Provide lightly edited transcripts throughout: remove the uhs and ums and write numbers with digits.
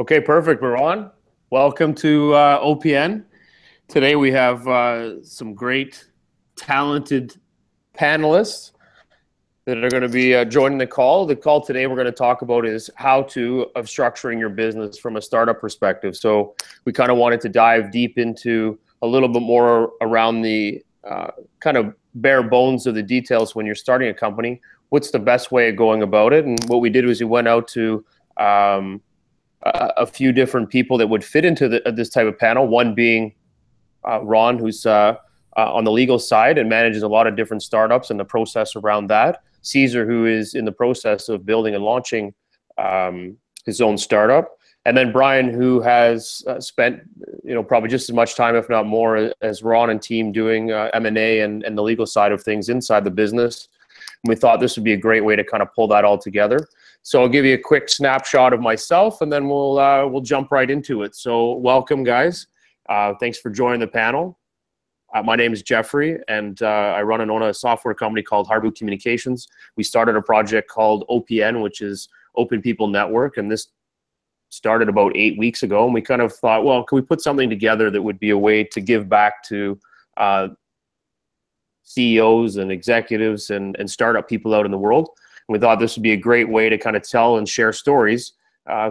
Okay, perfect. We're on. Welcome to OPN. Today we have some great, talented panelists that are going to be joining the call. The call today we're going to talk about is how to of structuring your business from a startup perspective. So we kind of wanted to dive deep into a little bit more around the kind of bare bones of the details when you're starting a company. What's the best way of going about it? And what we did was we went out to a few different people that would fit into this type of panel. One being Ron, who's on the legal side and manages a lot of different startups and the process around that. Caesar, who is in the process of building and launching his own startup. And then Brian, who has spent probably just as much time, if not more, as Ron and team doing M&A and the legal side of things inside the business. And we thought this would be a great way to kind of pull that all together. So I'll give you a quick snapshot of myself, and then we'll jump right into it. So welcome, guys. Thanks for joining the panel. My name is Jeffrey, and I run and own a software company called Harboot Communications. We started a project called OPN, which is Open People Network, and this started about 8 weeks ago. And we kind of thought, well, can we put something together that would be a way to give back to CEOs and executives and startup people out in the world? And we thought this would be a great way to kind of tell and share stories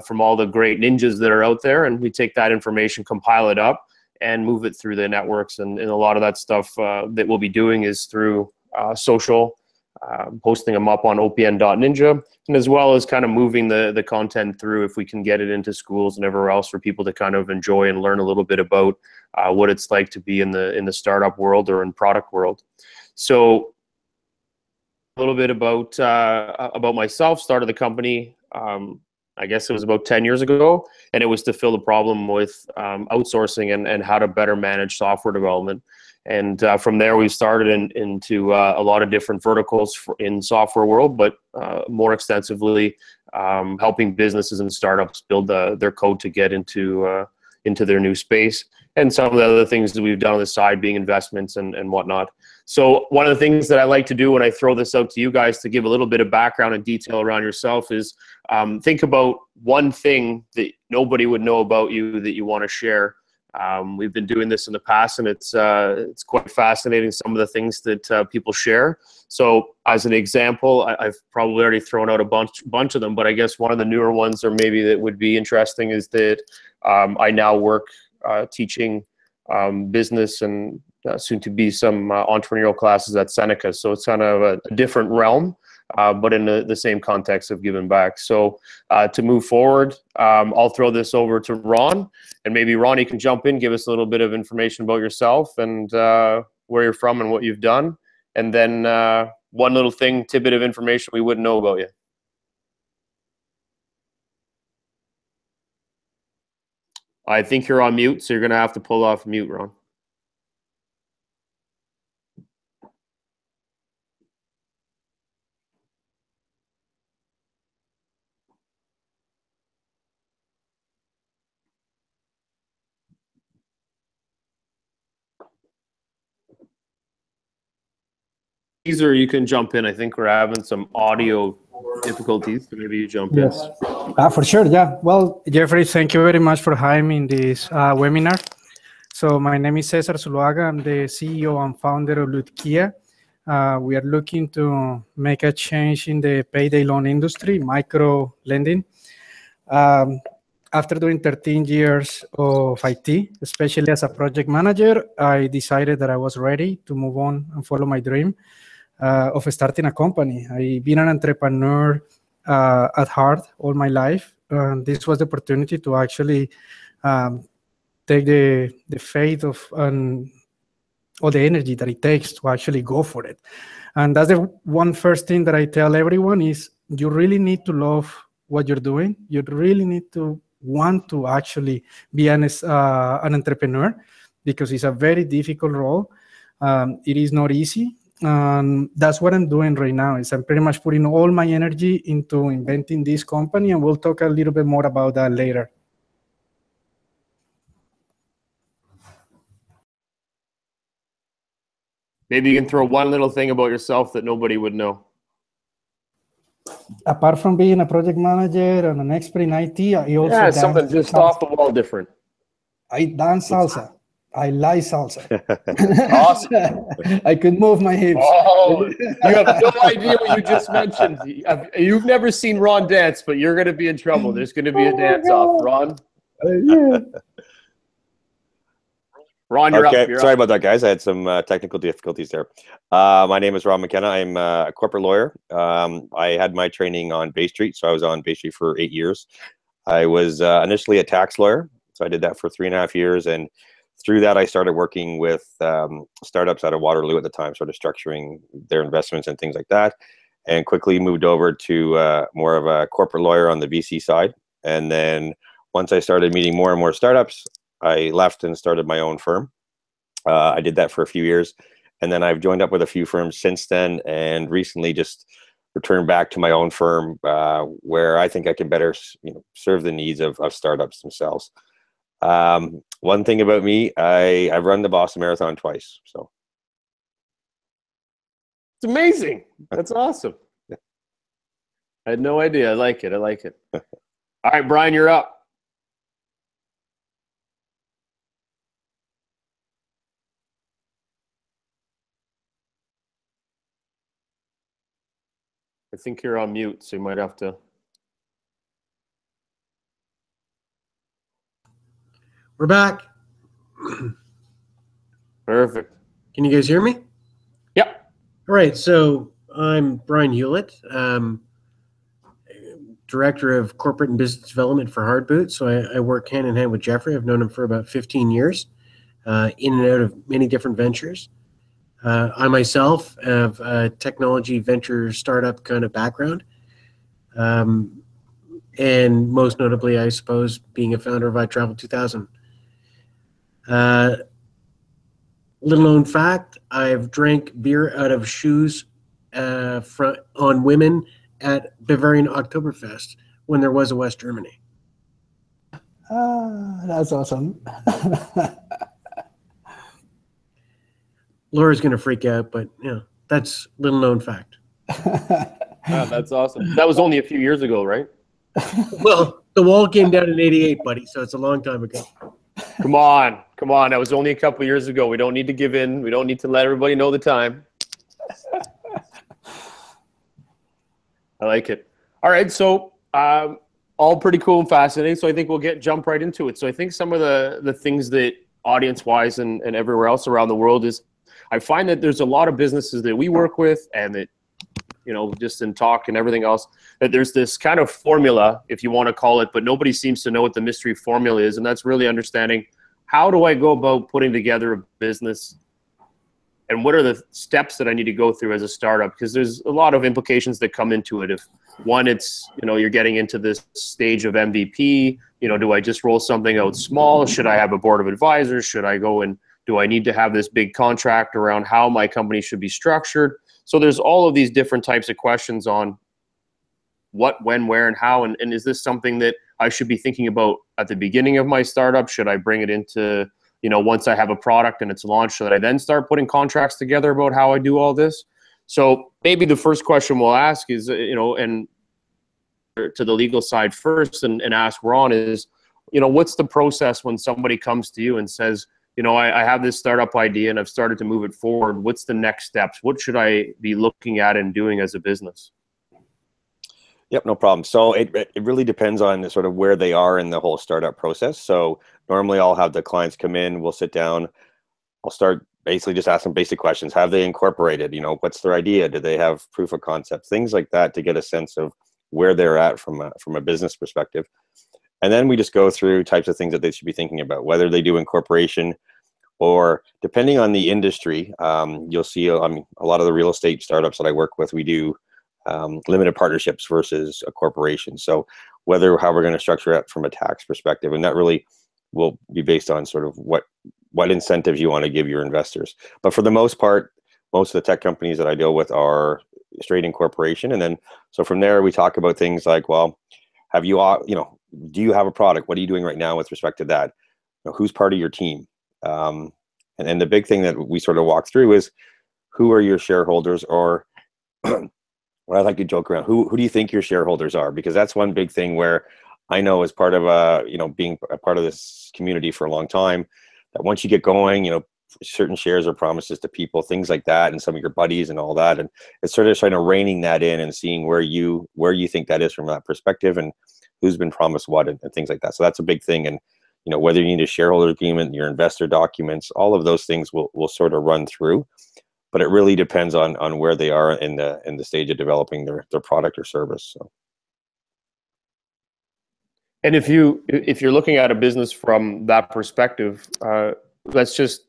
from all the great ninjas that are out there. And we take that information, compile it up, and move it through the networks. And a lot of that stuff that we'll be doing is through social, posting them up on opn.ninja, and as well as kind of moving the content through if we can get it into schools and everywhere else for people to kind of enjoy and learn a little bit about what it's like to be in the startup world or in product world. So a little bit about myself. Started the company, I guess it was about 10 years ago, and it was to fill the problem with outsourcing and how to better manage software development. And from there, we've started into a lot of different verticals in software world, but more extensively helping businesses and startups build their code to get into their new space. And some of the other things that we've done on the side being investments and whatnot. So one of the things that I like to do when I throw this out to you guys to give a little bit of background and detail around yourself is think about one thing that nobody would know about you that you want to share. We've been doing this in the past, and it's quite fascinating, some of the things that people share. So as an example, I've probably already thrown out a bunch of them, but I guess one of the newer ones, or maybe that would be interesting, is that I now work teaching business and soon to be some entrepreneurial classes at Seneca. So it's kind of a different realm, but in the same context of giving back. So to move forward, I'll throw this over to Ron, and maybe Ron, you can jump in, give us a little bit of information about yourself and where you're from and what you've done. And then one little tidbit of information we wouldn't know about you. I think you're on mute, so you're going to have to pull off mute, Ron. Caesar, you can jump in. I think we're having some audio difficulties, so maybe you jump in. Yes, for sure, yeah. Well, Jeffrey, thank you very much for having me in this webinar. So my name is Cesar Zuluaga. I'm the CEO and founder of Lutkia. We are looking to make a change in the payday loan industry, micro lending. After doing 13 years of IT, especially as a project manager, I decided that I was ready to move on and follow my dream of starting a company. I've been an entrepreneur at heart all my life. This was the opportunity to actually take the faith of all the energy that it takes to actually go for it. And that's the one first thing that I tell everyone is you really need to love what you're doing. You really need to want to actually be an entrepreneur, because it's a very difficult role. It is not easy. That's what I'm doing right now. Is I'm pretty much putting all my energy into inventing this company, and we'll talk a little bit more about that later. Maybe you can throw one little thing about yourself that nobody would know. apart from being a project manager and an expert in IT, I also dance something just salsa. off the wall different. I dance salsa. I like salsa. Awesome. I could move my hips. Oh, you have no idea what you just mentioned. You've never seen Ron dance, but you're going to be in trouble. There's going to be a dance-off. Ron? Yeah. Ron, you're okay, up. You're sorry up. about that, guys. I had some technical difficulties there. My name is Ron McKenna. I'm a corporate lawyer. I had my training on Bay Street, so I was on Bay Street for 8 years. I was initially a tax lawyer, so I did that for 3.5 years, and through that I started working with startups out of Waterloo at the time, sort of structuring their investments and things like that, and quickly moved over to more of a corporate lawyer on the VC side. And then once I started meeting more and more startups, I left and started my own firm. I did that for a few years, and then I've joined up with a few firms since then, and recently just returned back to my own firm, where I think I can better, serve the needs of startups themselves. One thing about me, I've run the Boston Marathon twice. So it's amazing. That's awesome. I had no idea. I like it. I like it. All right, Brian, you're up. I think you're on mute, so you might have to. We're back. Perfect. Can you guys hear me? Yep. All right. So I'm Brian Hewlett, Director of Corporate and Business Development for Hardboot. So I work hand in hand with Jeffrey. I've known him for about 15 years, in and out of many different ventures. I myself have a technology venture startup kind of background. And most notably, I suppose, being a founder of iTravel 2000. Little known fact, I've drank beer out of shoes on women at Bavarian Oktoberfest when there was a West Germany. That's awesome. Laura's going to freak out, but that's little known fact. That's awesome. That was only a few years ago, right? Well, the wall came down in '88, buddy, so it's a long time ago. Come on. That was only a couple years ago. We don't need to give in. We don't need to let everybody know the time. I like it. All right, so all pretty cool and fascinating. So I think we'll jump right into it. So I think some of the things that audience-wise and everywhere else around the world is, I find that there's a lot of businesses that we work with and that, just in talk and everything else, that there's this kind of formula, if you want to call it, but nobody seems to know what the mystery formula is. And that's really understanding, how do I go about putting together a business, and what are the steps that I need to go through as a startup? Because there's a lot of implications that come into it. If one, it's, you're getting into this stage of MVP, do I just roll something out small? Should I have a board of advisors? Should I go and do I need to have this big contract around how my company should be structured? So there's all of these different types of questions on what, when, where, and how. And is this something that I should be thinking about at the beginning of my startup? Should I bring it into, once I have a product and it's launched, should I then start putting contracts together about how I do all this? So maybe the first question we'll ask is, and to the legal side first, and ask Ron is, what's the process when somebody comes to you and says, I have this startup idea and I've started to move it forward. What's the next steps? What should I be looking at and doing as a business? Yep, no problem. So it really depends on sort of where they are in the whole startup process. So normally I'll have the clients come in, we'll sit down, I'll start basically just asking basic questions. Have they incorporated? What's their idea? Do they have proof of concept? Things like that, to get a sense of where they're at from a business perspective. And then we just go through types of things that they should be thinking about, whether they do incorporation, or depending on the industry, you'll see, a lot of the real estate startups that I work with, we do limited partnerships versus a corporation. So how we're going to structure it from a tax perspective, and that really will be based on sort of what incentives you want to give your investors. But for the most part, most of the tech companies that I deal with are straight incorporation. And then, so from there, we talk about things like, well, have you, do you have a product? What are you doing right now with respect to that? Who's part of your team? And then the big thing that we sort of walk through is, who are your shareholders, or Well, I like to joke around. Who do you think your shareholders are? Because that's one big thing where I know as part of being a part of this community for a long time, that once you get going, certain shares or promises to people, things like that, and some of your buddies and all that, and it's sort of trying to reining that in and seeing where you think that is from that perspective, and who's been promised what, and things like that. So that's a big thing. And whether you need a shareholder agreement, your investor documents, all of those things will sort of run through. But it really depends on where they are in the stage of developing their product or service. So. And if you're looking at a business from that perspective, let's just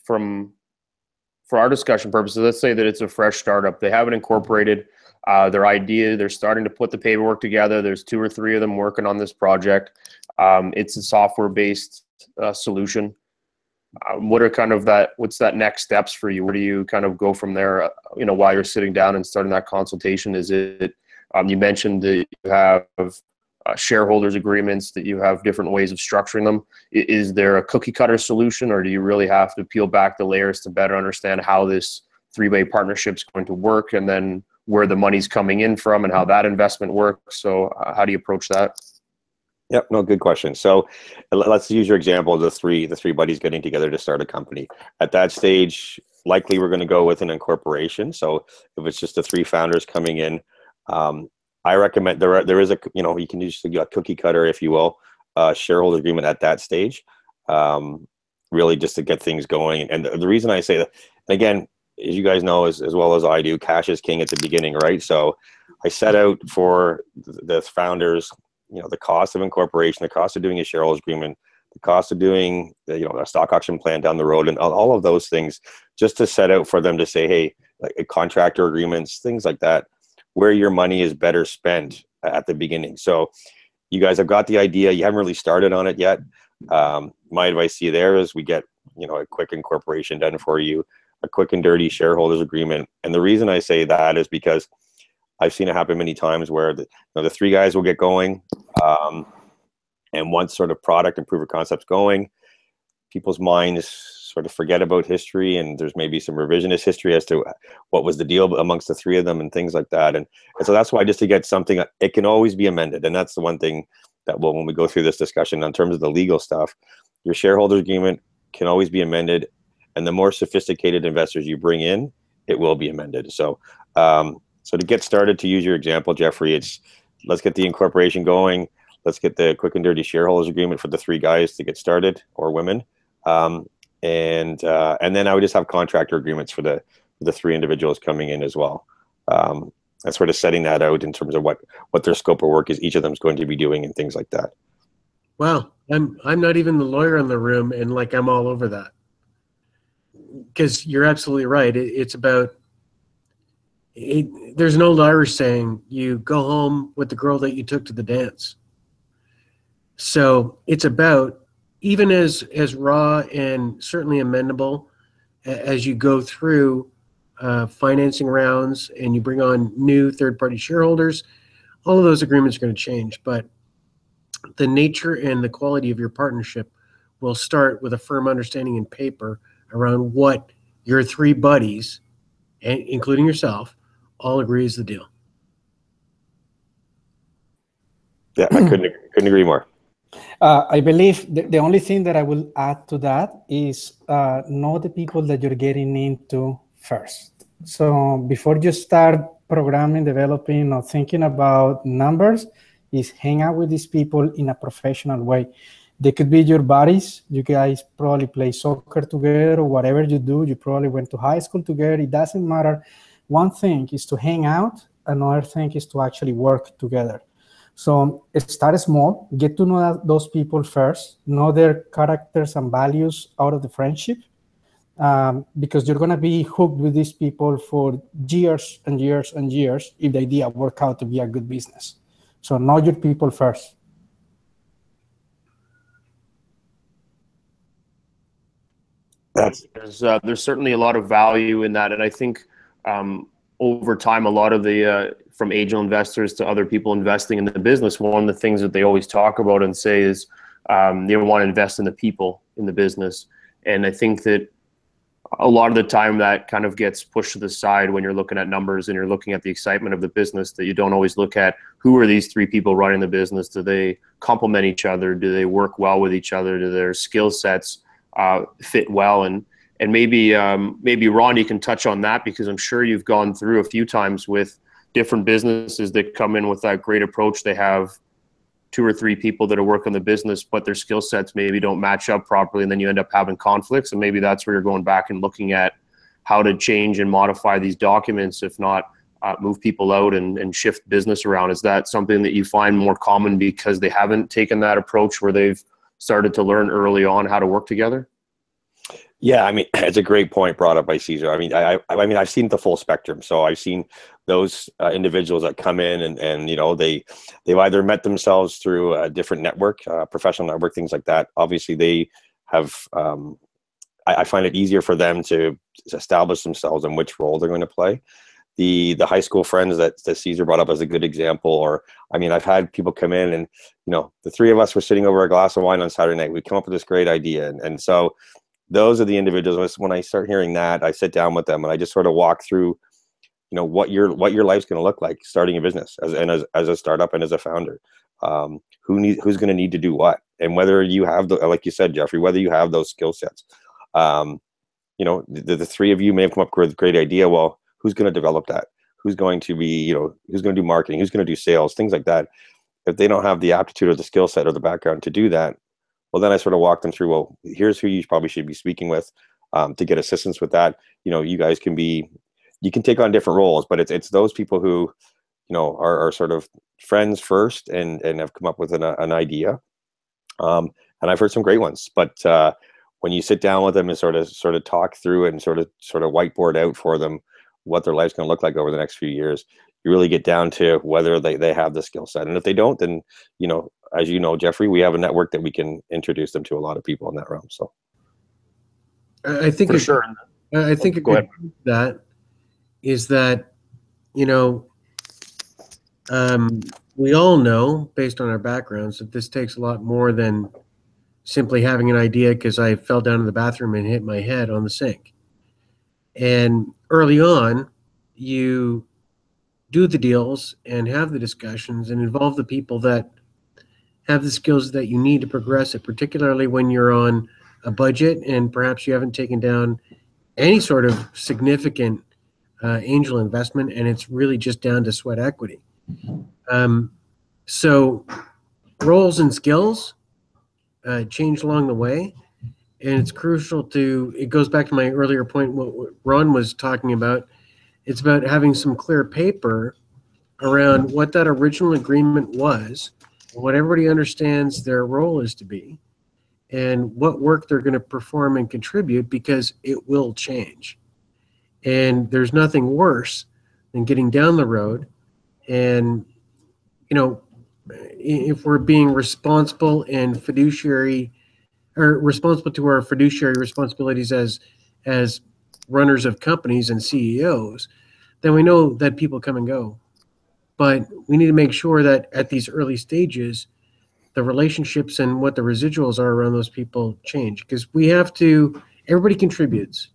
for our discussion purposes, let's say that it's a fresh startup. They haven't incorporated their idea. They're starting to put the paperwork together. There's 2 or 3 of them working on this project. It's a software-based solution. What's that next steps for you? Where do you kind of go from there, while you're sitting down and starting that consultation? Is it, you mentioned that you have shareholders agreements, that you have different ways of structuring them. Is there a cookie cutter solution, or do you really have to peel back the layers to better understand how this 3-way partnership is going to work, and then where the money's coming in from and how that investment works? So how do you approach that? Yep, no, good question. So let's use your example of the three buddies getting together to start a company. At that stage, likely we're going to go with an incorporation. So if it's just the 3 founders coming in, I recommend there is you can use a cookie cutter, if you will, shareholder agreement at that stage, really just to get things going. And the reason I say that, again, as you guys know as well as I do, cash is king at the beginning, right? So I set out for the founders, the cost of incorporation, the cost of doing a shareholders agreement, the cost of doing a stock option plan down the road, and all of those things, just to set out for them to say, hey, like contractor agreements, things like that, where your money is better spent at the beginning. So you guys have got the idea, you haven't really started on it yet. My advice to you there is we get a quick incorporation done for you, a quick and dirty shareholders agreement. And the reason I say that is because I've seen it happen many times where the 3 guys will get going, and once sort of product and proof of concept's going, people's minds sort of forget about history, and there's maybe some revisionist history as to what was the deal amongst the 3 of them and things like that. And so that's why, just to get something, it can always be amended. And that's the one thing that when we go through this discussion in terms of the legal stuff, your shareholder agreement can always be amended. And the more sophisticated investors you bring in, it will be amended. So, so to get started, to use your example, Jeffrey, let's get the incorporation going. Let's get the quick and dirty shareholders agreement for the 3 guys to get started, or women. And then I would just have contractor agreements for the 3 individuals coming in as well. And sort of setting that out in terms of what their scope of work is, each of them is going to be doing, and things like that. Well, I'm not even the lawyer in the room, and like I'm all over that, because you're absolutely right. It's about there's an old Irish saying, you go home with the girl that you took to the dance. So it's about, even as raw and certainly amendable as you go through financing rounds and you bring on new third-party shareholders, all of those agreements are going to change. But the nature and the quality of your partnership will start with a firm understanding in paper around what your 3 buddies, including yourself, all agree is the deal. Yeah, I couldn't agree more. I believe the only thing that I will add to that is know the people that you're getting into first. So before you start programming, developing, or thinking about numbers, is hang out with these people in a professional way. They could be your buddies. You guys probably play soccer together, or whatever you do. You probably went to high school together. It doesn't matter. One thing is to hang out. Another thing is to actually work together. So start small, get to know those people first, know their characters and values out of the friendship, because you're going to be hooked with these people for years and years and years if the idea works out to be a good business. So know your people first. There's certainly a lot of value in that, and I think over time, a lot of the from angel investors to other people investing in the business, one of the things that they always talk about and say is they want to invest in the people in the business. And I think that a lot of the time that kind of gets pushed to the side when you're looking at numbers and you're looking at the excitement of the business, that you don't always look at who are these three people running the business. Do they complement each other? Do they work well with each other? Do their skill sets fit well? And maybe Ron, you can touch on that, because I'm sure you've gone through a few times with different businesses that come in with that great approach. They have 2 or 3 people that are working the business, but their skill sets maybe don't match up properly, and then you end up having conflicts. And maybe that's where you're going back and looking at how to change and modify these documents, if not move people out and shift business around. Is that something that you find more common because they haven't taken that approach where they've started to learn early on how to work together? Yeah, I mean, it's a great point brought up by Cesar. I mean, I've seen the full spectrum. So I've seen those individuals that come in and you know, they've either met themselves through a different network, professional network, things like that. Obviously, they have. I find it easier for them to establish themselves in which role they're going to play. The high school friends that Cesar brought up as a good example, or I mean, I've had people come in and, you know, the 3 of us were sitting over a glass of wine on Saturday night. We come up with this great idea, and so. Those are the individuals. When I start hearing that, I sit down with them and I just sort of walk through, you know, what your life's going to look like starting a business as a startup and as a founder. Who's going to need to do what, and whether you have like you said, Jeffrey, whether you have those skill sets. You know, the 3 of you may have come up with a great idea. Well, who's going to develop that? Who's going to be, you know, who's going to do marketing? Who's going to do sales? Things like that. If they don't have the aptitude or the skill set or the background to do that, well, then I sort of walk them through, well, here's who you probably should be speaking with to get assistance with that. You know, you guys can take on different roles, but it's those people who, you know, are sort of friends first and have come up with an idea. And I've heard some great ones, but when you sit down with them and sort of talk through it and sort of whiteboard out for them what their life's going to look like over the next few years, you really get down to whether they have the skill set. And if they don't, then, you know, as you know, Jeffrey, we have a network that we can introduce them to a lot of people in that realm. So I think for sure. I think Go ahead. that is that, you know, we all know based on our backgrounds that this takes a lot more than simply having an idea because I fell down in the bathroom and hit my head on the sink. And early on, you do the deals and have the discussions and involve the people that have the skills that you need to progress it, particularly when you're on a budget and perhaps you haven't taken down any sort of significant angel investment, and it's really just down to sweat equity. So roles and skills change along the way, and it's crucial to, it goes back to my earlier point, what Ron was talking about. It's about having some clear paper around what that original agreement was, what everybody understands their role is to be, and what work they're going to perform and contribute, because it will change. And there's nothing worse than getting down the road and, you know, if we're being responsible and fiduciary, or responsible to our fiduciary responsibilities as runners of companies and CEOs, then we know that people come and go. But we need to make sure that at these early stages, the relationships and what the residuals are around those people change, because we have to, everybody contributes,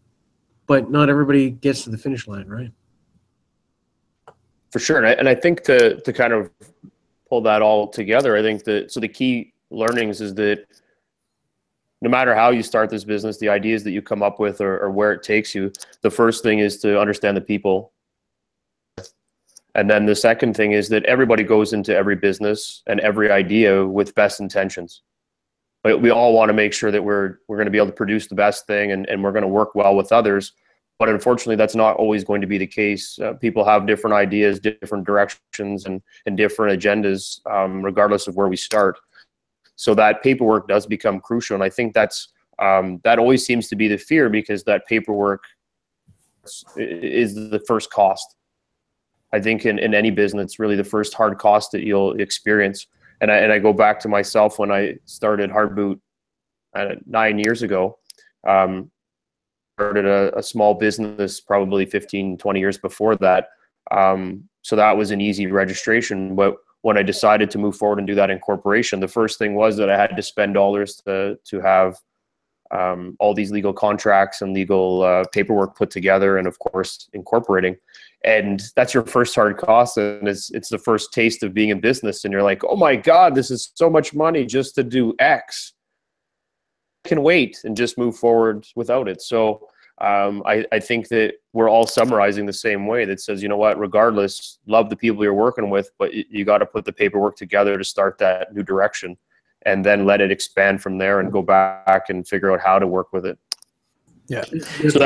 but not everybody gets to the finish line, right? For sure. And I think to kind of pull that all together, I think that, so the key learnings is that no matter how you start this business, the ideas that you come up with or where it takes you, the first thing is to understand the people. And then the second thing is that everybody goes into every business and every idea with best intentions. But we all want to make sure that we're going to be able to produce the best thing and we're going to work well with others. But unfortunately, that's not always going to be the case. People have different ideas, different directions, and different agendas, regardless of where we start. So that paperwork does become crucial. And I think that's that always seems to be the fear, because that paperwork is the first cost. I think in any business, it's really the first hard cost that you'll experience. And I go back to myself when I started Hardboot 9 years ago. Started a small business probably 15, 20 years before that. So that was an easy registration. But when I decided to move forward and do that incorporation, the first thing was that I had to spend dollars to have all these legal contracts and legal paperwork put together, and of course incorporating. And that's your first hard cost, and it's the first taste of being in business, and you're like, oh my God, this is so much money just to do X. I can wait and just move forward without it. So I think that we're all summarizing the same way, that says, you know what, regardless, love the people you're working with, but you got to put the paperwork together to start that new direction, and then let it expand from there and go back and figure out how to work with it. Yeah. So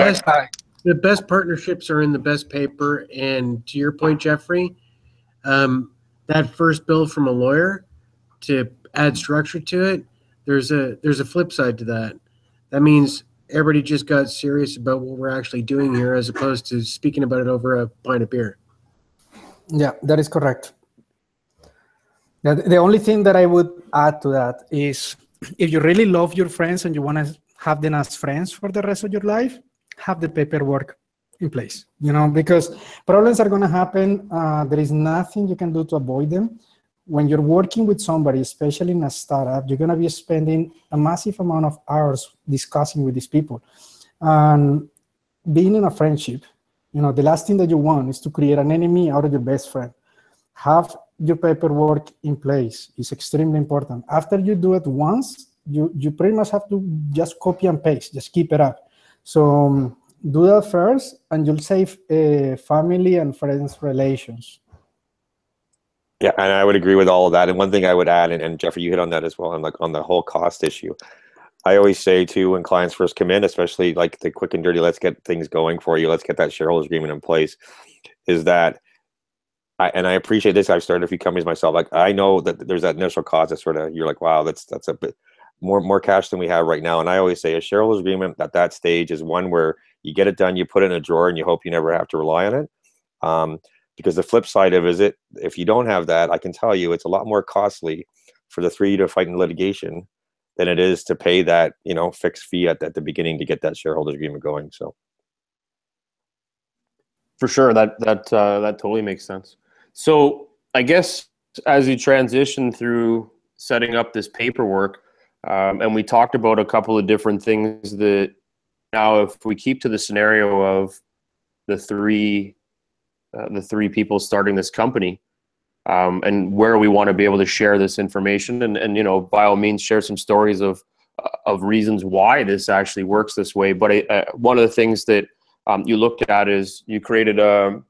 The best partnerships are in the best paper. And to your point, Jeffrey, that first bill from a lawyer to add structure to it, there's a flip side to that. That means everybody just got serious about what we're actually doing here, as opposed to speaking about it over a pint of beer. Yeah, that is correct. The only thing that I would add to that is, if you really love your friends and you want to have them as friends for the rest of your life, have the paperwork in place, because problems are going to happen. There is nothing you can do to avoid them. When you're working with somebody, especially in a startup, you're going to be spending a massive amount of hours discussing with these people. And being in a friendship, the last thing that you want is to create an enemy out of your best friend. Have your paperwork in place. It's extremely important. After you do it once, you pretty much have to just copy and paste, just keep it up. So do that first, and you'll save family and friends relations. Yeah, and I would agree with all of that. And one thing I would add, and Jeffrey, you hit on that as well, on the whole cost issue. I always say too, when clients first come in, especially like the quick and dirty, let's get things going for you, let's get that shareholders agreement in place, is that, and I appreciate this, I've started a few companies myself, like I know that there's that initial cost that sort of, you're like, wow, that's a bit more cash than we have right now. And I always say a shareholders agreement at that stage is one where you get it done, you put it in a drawer, and you hope you never have to rely on it. Because the flip side of it is, if you don't have that, I can tell you it's a lot more costly for the three to fight in litigation than it is to pay that, fixed fee at the beginning to get that shareholders agreement going. So for sure, that totally makes sense. So I guess as you transition through setting up this paperwork, and we talked about a couple of different things, that now if we keep to the scenario of the three people starting this company, and where we want to be able to share this information, and by all means share some stories of reasons why this actually works this way. But one of the things that you looked at is you created a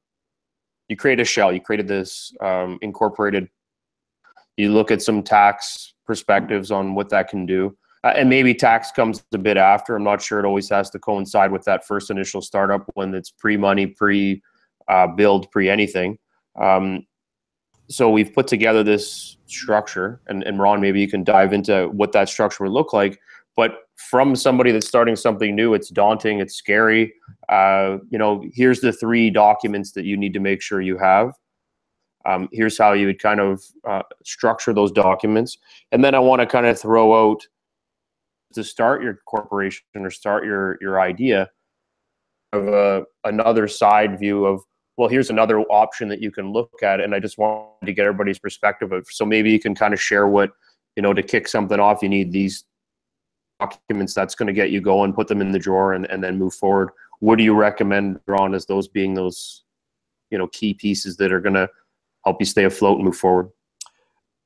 shell, you created this incorporated. You look at some tax perspectives on what that can do, and maybe tax comes a bit after. I'm not sure it always has to coincide with that first initial startup when it's pre-money, pre-build, pre-anything. So we've put together this structure, and Ron, maybe you can dive into what that structure would look like. But from somebody that's starting something new, it's daunting, it's scary. Here's the 3 documents that you need to make sure you have. Here's how you would kind of structure those documents. And then I want to kind of throw out, to start your corporation or start your idea, of another side view of, well, here's another option that you can look at. And I just wanted to get everybody's perspective of, so maybe you can kind of share what, to kick something off, you need these documents that's going to get you going, put them in the drawer, and then move forward. What do you recommend, Ron, as those being those, key pieces that are going to help you stay afloat and move forward?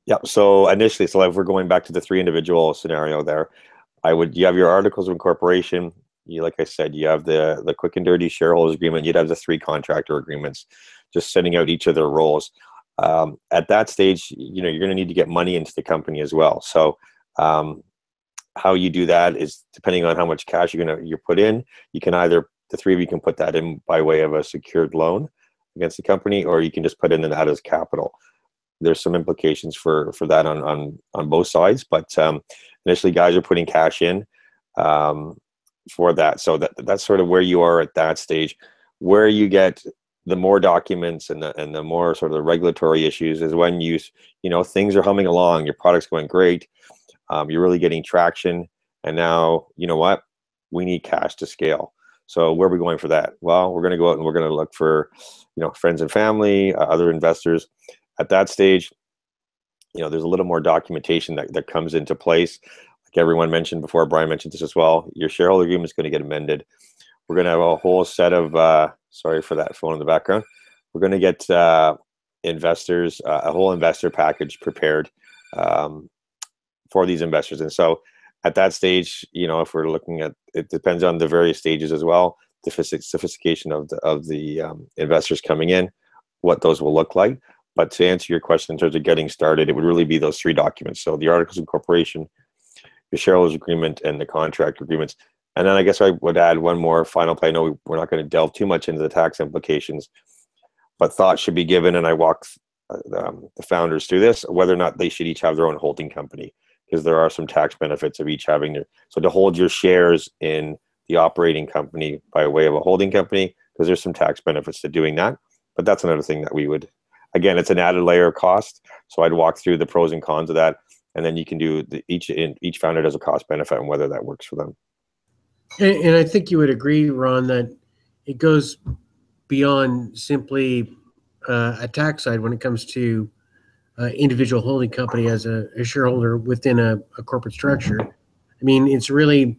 Yeah. So initially, if we're going back to the 3 individual scenario there, you have your articles of incorporation. Like I said, you have the quick and dirty shareholders agreement. You'd have the 3 contractor agreements, just setting out each of their roles. At that stage, you're going to need to get money into the company as well. So how you do that is depending on how much cash you put in. You can either, the 3 of you can put that in by way of a secured loan against the company, or you can just put in that as capital. There's some implications for that on both sides, but initially guys are putting cash in for that. So that's sort of where you are at that stage. Where you get the more documents and the more sort of the regulatory issues is when things are humming along, your product's going great, you're really getting traction, and now, what? We need cash to scale. So where are we going for that? Well, we're going to go out and we're going to look for, friends and family, other investors. At that stage, there's a little more documentation that comes into place. everyone mentioned before, Brian mentioned this as well, your shareholder agreement is going to get amended. We're going to have a whole set of, sorry for that phone in the background. We're going to get investors, a whole investor package prepared for these investors. And so at that stage, you know, if we're looking at, it depends on the various stages as well, the sophistication of the investors coming in, what those will look like. But to answer your question in terms of getting started, it would really be those 3 documents. So the articles of incorporation, your shareholders agreement, and the contract agreements. And then I guess I would add one more final point. I know we're not going to delve too much into the tax implications, but thought should be given, and I walk the founders through this, whether or not they should each have their own holding company, because there are some tax benefits of each having their, so to hold your shares in the operating company by way of a holding company, because there's some tax benefits to doing that. But that's another thing that we would, again, it's an added layer of cost. So I'd walk through the pros and cons of that, and then you can do each founder does a cost benefit and whether that works for them. And I think you would agree, Ron, that it goes beyond simply a tax side when it comes to individual holding company as a shareholder within a corporate structure. I mean, it's really,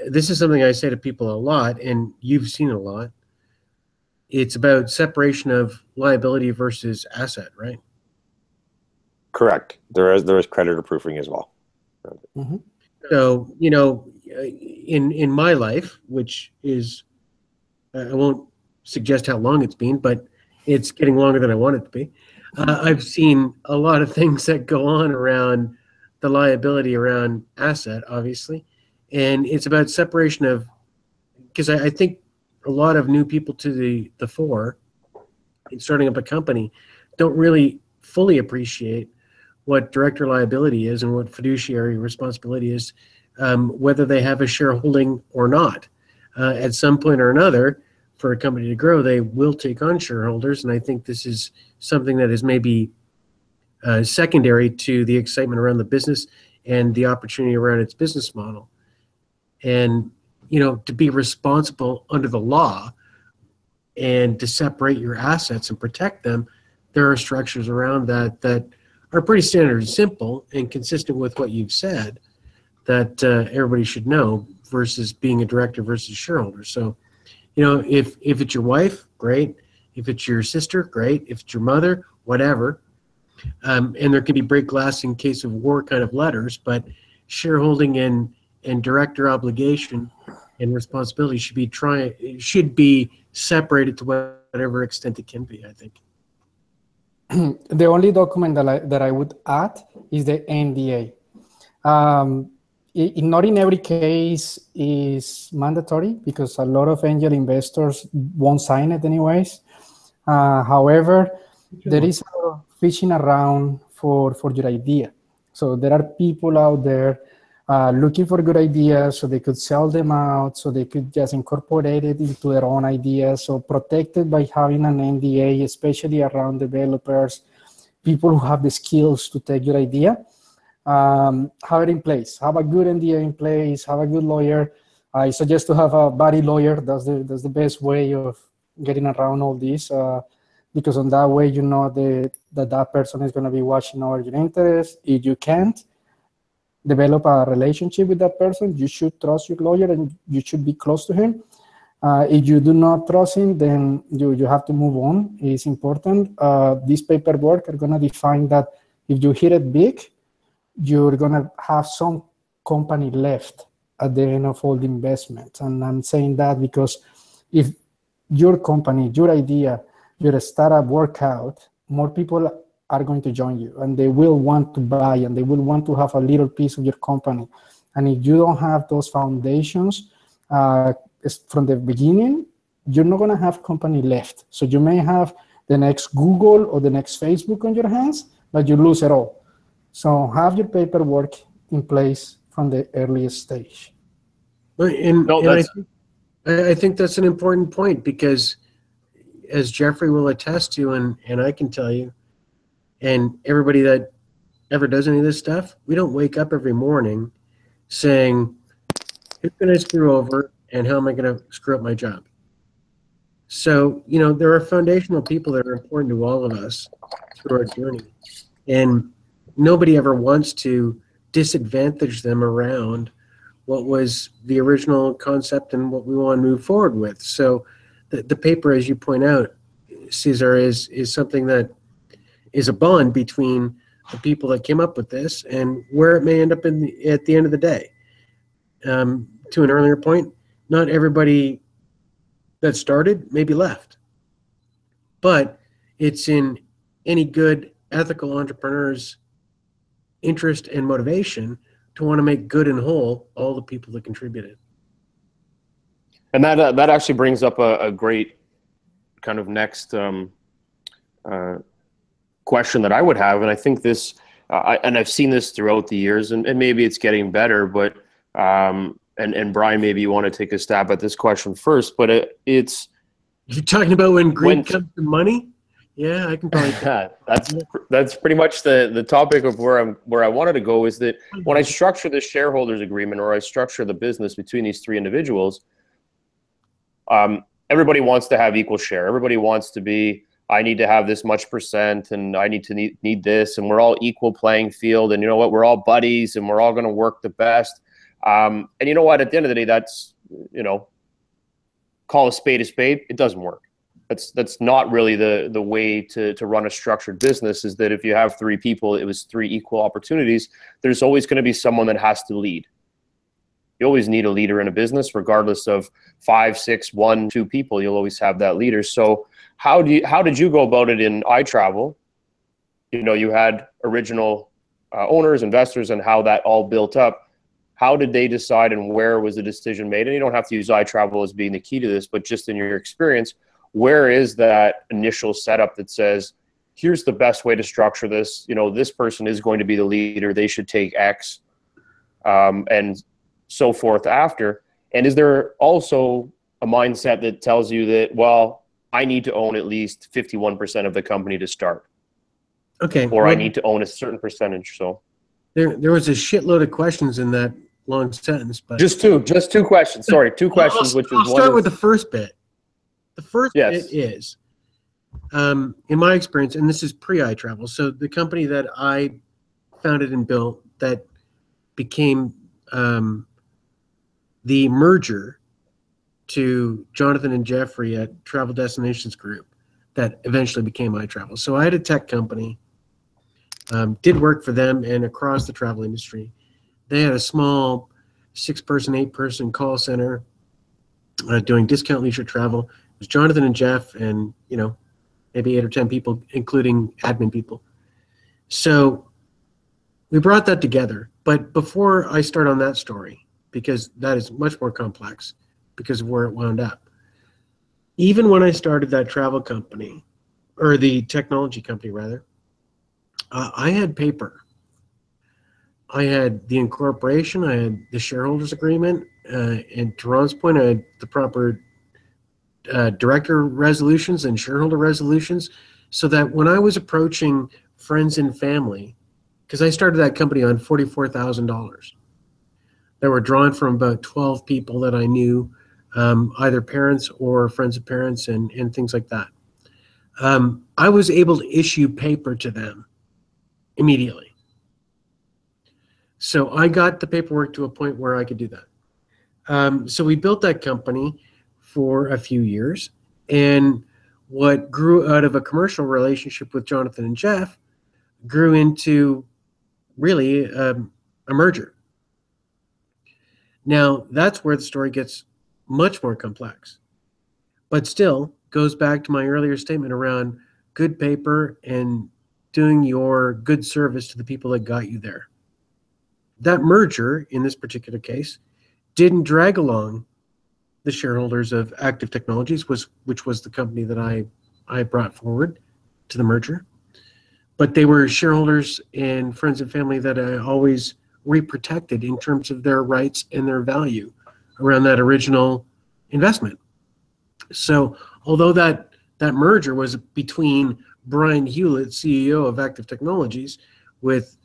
this is something I say to people a lot, and you've seen a lot. It's about separation of liability versus asset, right? Correct. There is creditor proofing as well. Mm-hmm. So, you know, in my life, which is, I won't suggest how long it's been, but it's getting longer than I want it to be. I've seen a lot of things that go on around the liability around asset, obviously. And it's about separation of, because I think a lot of new people to the fore in starting up a company don't really fully appreciate what director liability is and what fiduciary responsibility is, whether they have a shareholding or not. At some point or another, for a company to grow, they will take on shareholders, and I think this is something that is maybe secondary to the excitement around the business and the opportunity around its business model. And, you know, to be responsible under the law and to separate your assets and protect them, there are structures around that that are pretty standard and simple and consistent with what you've said that everybody should know versus being a director versus shareholder. So, you know, if it's your wife, great. If it's your sister, great. If it's your mother, whatever. And there can be break glass in case of war kind of letters, but shareholding and director obligation and responsibility should be separated to whatever extent it can be, I think. The only document that I would add is the NDA. Not in every case is mandatory because a lot of angel investors won't sign it anyways. However, there is a lot of fishing around for your idea. So there are people out there looking for good ideas so they could sell them out, so they could just incorporate it into their own ideas. So protected by having an NDA, especially around developers, people who have the skills to take your idea. Have it in place. Have a good NDA in place. Have a good lawyer. I suggest to have a buddy lawyer. That's the best way of getting around all this, because on that way you know that person is going to be watching over your interests. If you can't develop a relationship with that person, you should trust your lawyer and you should be close to him. If you do not trust him, then you have to move on. It's important. These paperwork are going to define that if you hit it big, you're going to have some company left at the end of all the investments. And I'm saying that because if your company, your idea, your startup work out, more people are going to join you and they will want to buy and they will want to have a little piece of your company. And if you don't have those foundations from the beginning, you're not going to have company left. So you may have the next Google or the next Facebook on your hands, but you lose it all. So have your paperwork in place from the earliest stage. I think that's an important point because as Jeffrey will attest to, and I can tell you, and everybody that ever does any of this stuff, we don't wake up every morning saying, who's going to screw over and how am I going to screw up my job? So, you know, there are foundational people that are important to all of us through our journey. And nobody ever wants to disadvantage them around what was the original concept and what we want to move forward with. So the paper, as you point out, Cesar, is something that is a bond between the people that came up with this and where it may end up at the end of the day. To an earlier point, not everybody that started may be left, but it's in any good ethical entrepreneur's interest and motivation to want to make good and whole all the people that contributed. And that actually brings up a great kind of next question that I would have, and I think this, and I've seen this throughout the years, and maybe it's getting better, but and Brian, maybe you want to take a stab at this question first, but it's. You're talking about when greed comes to money? Yeah, I can probably. That's pretty much the topic of where I wanted to go, is that when I structure the shareholders agreement, or I structure the business between these three individuals, everybody wants to have equal share. Everybody wants to be, I need to have this much percent, and I need to need this, and we're all equal playing field, and you know what, we're all buddies, and we're all going to work the best. And you know what, at the end of the day, that's, you know, call a spade, it doesn't work. That's not really the way to run a structured business, is that if you have three people, it was three equal opportunities, there's always going to be someone that has to lead. You always need a leader in a business, regardless of 5, 6, 1, 2 people, you'll always have that leader. So how did you go about it in iTravel? You know, you had original owners, investors, and how that all built up. How did they decide, and where was the decision made? And you don't have to use iTravel as being the key to this, but just in your experience, where is that initial setup that says, here's the best way to structure this? You know, this person is going to be the leader, they should take X, and so forth after. And is there also a mindset that tells you that, well, I need to own at least 51% of the company to start? Okay. Or I need to own a certain percentage. So there was a shitload of questions in that long sentence, but just two questions. Sorry, two questions. I'll start with the first bit. The first bit is, in my experience, and this is pre-iTravel, so the company that I founded and built that became the merger to Jonathan and Jeffrey at Travel Destinations Group that eventually became iTravel. So I had a tech company, did work for them and across the travel industry. They had a small 6-person, 8-person call center doing discount leisure travel. It was Jonathan and Jeff and, you know, maybe 8 or 10 people, including admin people. So we brought that together. But before I start on that story, because that is much more complex because of where it wound up, even when I started that travel company, or the technology company rather, I had paper. I had the incorporation, I had the shareholders agreement, and to Ron's point, I had the proper director resolutions and shareholder resolutions, so that when I was approaching friends and family, because I started that company on $44,000 that were drawn from about 12 people that I knew, either parents or friends of parents and things like that. I was able to issue paper to them immediately. So I got the paperwork to a point where I could do that. So we built that company for a few years, and what grew out of a commercial relationship with Jonathan and Jeff grew into really a merger. Now, that's where the story gets much more complex, but still goes back to my earlier statement around good paper and doing your good service to the people that got you there. That merger, in this particular case, didn't drag along the shareholders of Active Technologies, which was the company that I brought forward to the merger. But they were shareholders and friends and family that I always re-protected in terms of their rights and their value around that original investment. So although that merger was between Brian Hewlett, CEO of Active Technologies, with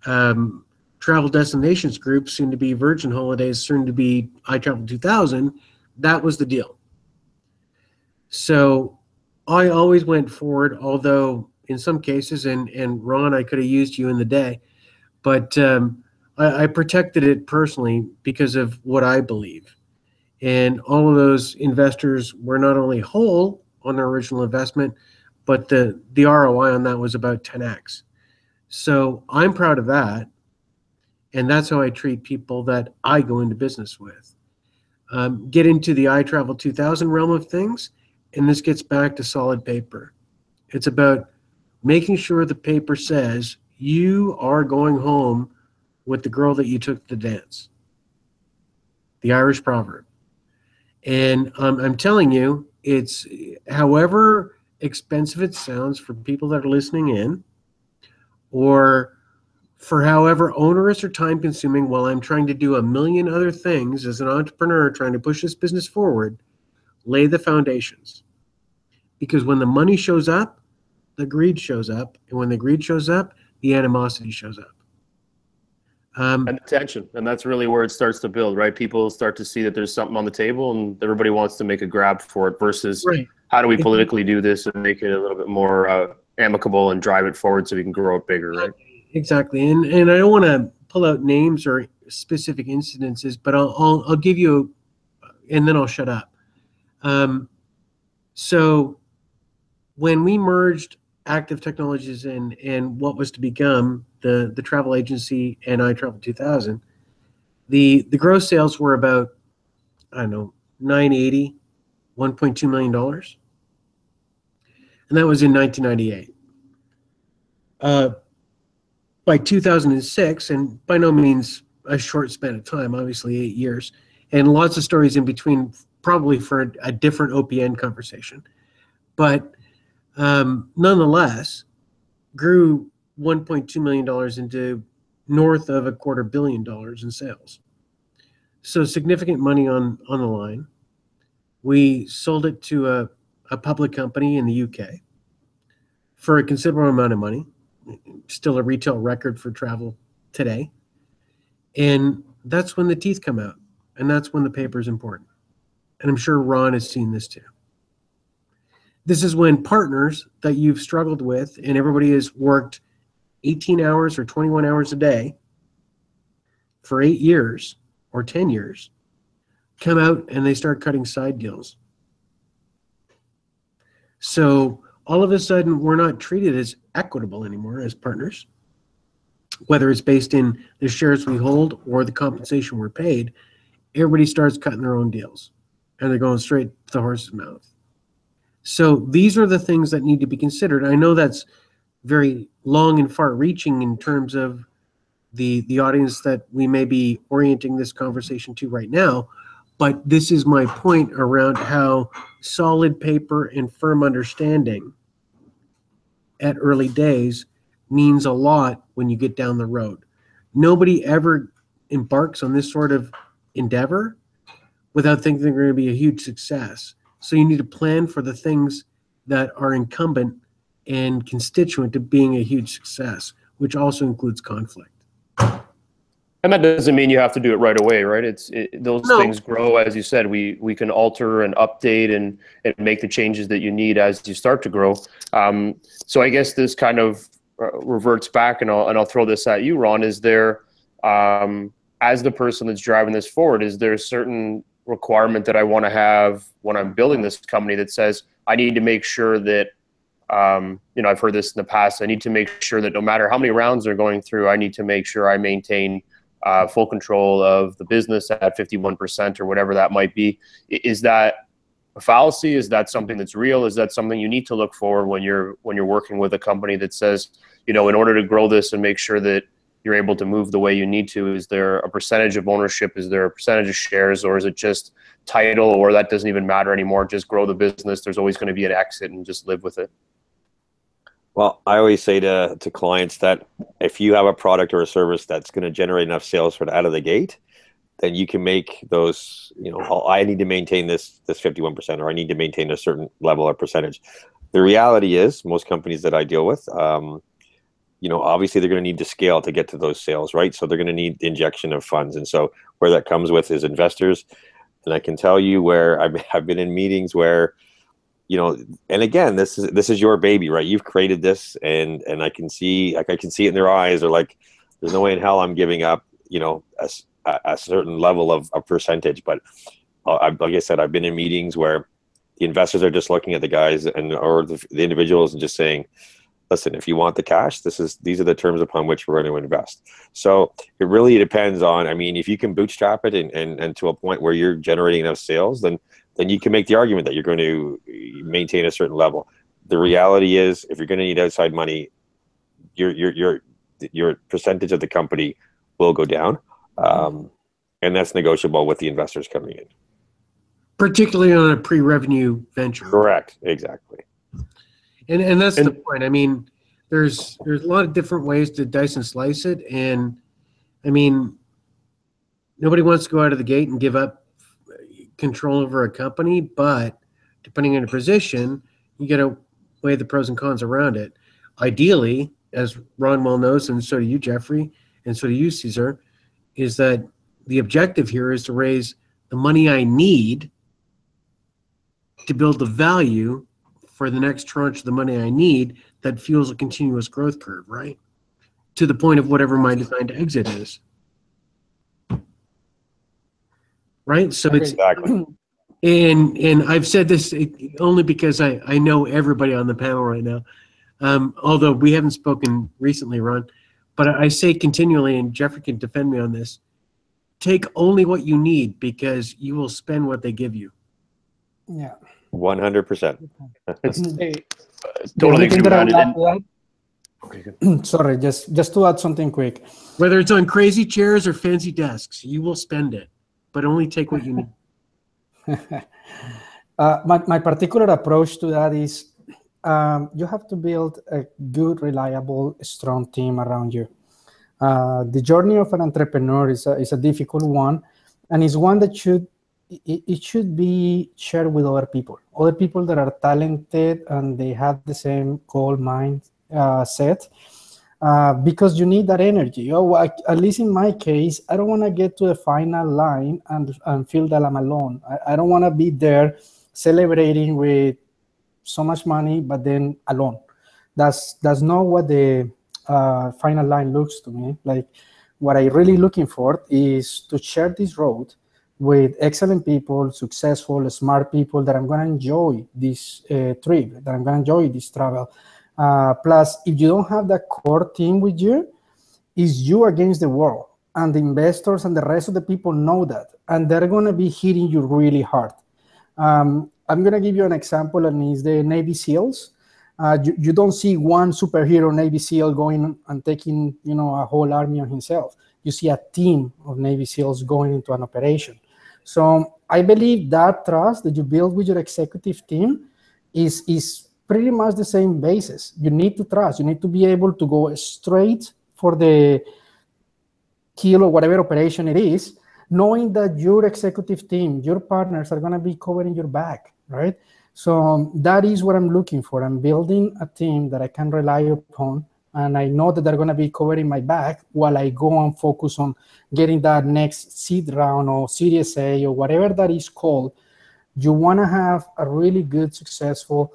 Travel Destinations Group, soon to be Virgin Holidays, soon to be iTravel 2000, that was the deal. So I always went forward, although in some cases, and Ron, I could have used you in the day, but I protected it personally because of what I believe. And all of those investors were not only whole on their original investment, but the ROI on that was about 10x. So I'm proud of that. And that's how I treat people that I go into business with. Get into the iTravel 2000 realm of things, and this gets back to solid paper. It's about making sure the paper says you are going home with the girl that you took to the dance. The Irish proverb. And I'm telling you, it's however expensive it sounds for people that are listening in, or for however onerous or time consuming while I'm trying to do a million other things as an entrepreneur trying to push this business forward, lay the foundations. Because when the money shows up, the greed shows up. And when the greed shows up, the animosity shows up. And the tension. And that's really where it starts to build, right? People start to see that there's something on the table and everybody wants to make a grab for it versus Right. How do we politically do this and make it a little bit more amicable and drive it forward so we can grow it bigger, right? Exactly. And I don't want to pull out names or specific incidences, but I'll give you, and then I'll shut up. So when we merged Active Technologies and what was to become the travel agency and iTravel 2000, the gross sales were about, I don't know, $980, $1.2 million. And that was in 1998. By 2006, and by no means a short span of time, obviously 8 years, and lots of stories in between, probably for a different OPN conversation. But nonetheless, grew $1.2 million into north of $250 million in sales. So significant money on the line. We sold it to a public company in the UK for a considerable amount of money. Still a retail record for travel today. And that's when the teeth come out. And that's when the paper is important. And I'm sure Ron has seen this too. This is when partners that you've struggled with and everybody has worked 18 hours or 21 hours a day for 8 years or 10 years come out and they start cutting side deals. So all of a sudden, we're not treated as equitable anymore as partners, whether it's based in the shares we hold or the compensation we're paid. Everybody starts cutting their own deals, and they're going straight to the horse's mouth. So these are the things that need to be considered. I know that's very long and far-reaching in terms of the audience that we may be orienting this conversation to right now, but this is my point around how solid paper and firm understanding at early days means a lot when you get down the road. Nobody ever embarks on this sort of endeavor without thinking they're going to be a huge success. So you need to plan for the things that are incumbent and constituent to being a huge success, which also includes conflict. And that doesn't mean you have to do it right away, right? Those things grow, as you said. We can alter and update and make the changes that you need as you start to grow. So I guess this kind of reverts back, and I'll throw this at you, Ron. Is there, as the person that's driving this forward, is there a certain requirement that I want to have when I'm building this company that says I need to make sure that, I've heard this in the past, I need to make sure that no matter how many rounds they're going through, I need to make sure I maintain full control of the business at 51% or whatever that might be. Is that a fallacy? Is that something that's real? Is that something you need to look for when you're working with a company that says, in order to grow this and make sure that you're able to move the way you need to, is there a percentage of ownership? Is there a percentage of shares, or is it just title, or that doesn't even matter anymore? Just grow the business. There's always going to be an exit and just live with it. Well, I always say to clients that if you have a product or a service that's going to generate enough sales right out of the gate, then you can make those, I need to maintain this 51%, or I need to maintain a certain level or percentage. The reality is most companies that I deal with, obviously they're going to need to scale to get to those sales, right? So they're going to need the injection of funds. And so where that comes with is investors. And I can tell you where I've been in meetings where, and again, this is your baby, right? You've created this, and I can see it in their eyes. They're like, there's no way in hell I'm giving up you know, a certain level of a percentage. But like I said, I've been in meetings where the investors are just looking at the guys or the individuals and just saying, listen, if you want the cash, these are the terms upon which we're going to invest. So it really depends on, I mean, if you can bootstrap it and to a point where you're generating enough sales, then you can make the argument that you're going to maintain a certain level. The reality is, if you're going to need outside money, your percentage of the company will go down, and that's negotiable with the investors coming in. Particularly on a pre-revenue venture. Correct. Exactly. And that's the point. I mean, there's a lot of different ways to dice and slice it, and I mean, nobody wants to go out of the gate and give up control over a company, but depending on your position, you got to weigh the pros and cons around it. Ideally, as Ron well knows, and so do you, Jeffrey, and so do you, Cesar, is that the objective here is to raise the money I need to build the value for the next tranche of the money I need that fuels a continuous growth curve, right? To the point of whatever my defined exit is. Right? So it's Exactly. and I've said this only because I know everybody on the panel right now. Although we haven't spoken recently, Ron, but I say continually, and Jeffrey can defend me on this, take only what you need because you will spend what they give you. Yeah. 100%. Totally agree with that. Okay, good. Sorry, just to add something quick. Whether it's on crazy chairs or fancy desks, you will spend it, but only take what you need. My particular approach to that is you have to build a good, reliable, strong team around you. The journey of an entrepreneur is a difficult one, and it's one that should be shared with other people that are talented and they have the same goal set, because you need that energy. At least in my case, I don't want to get to the final line and feel that I'm alone. I don't want to be there celebrating with so much money, but then alone. That's not what the final line looks to me. Like, what I'm really looking for is to share this road with excellent people, successful, smart people that I'm going to enjoy this trip, that I'm going to enjoy this travel. Plus, if you don't have that core team with you, it's you against the world. And the investors and the rest of the people know that. And they're going to be hitting you really hard. I'm going to give you an example, and it's the Navy SEALs. You don't see one superhero Navy SEAL going and taking, a whole army on himself. You see a team of Navy SEALs going into an operation. So I believe that trust that you build with your executive team is pretty much the same basis. You need to trust. You need to be able to go straight for the kill or whatever operation it is, knowing that your executive team, your partners are going to be covering your back, right? So that is what I'm looking for. I'm building a team that I can rely upon, and I know that they're going to be covering my back while I go and focus on getting that next seed round or Series A or whatever that is called. You want to have a really good, successful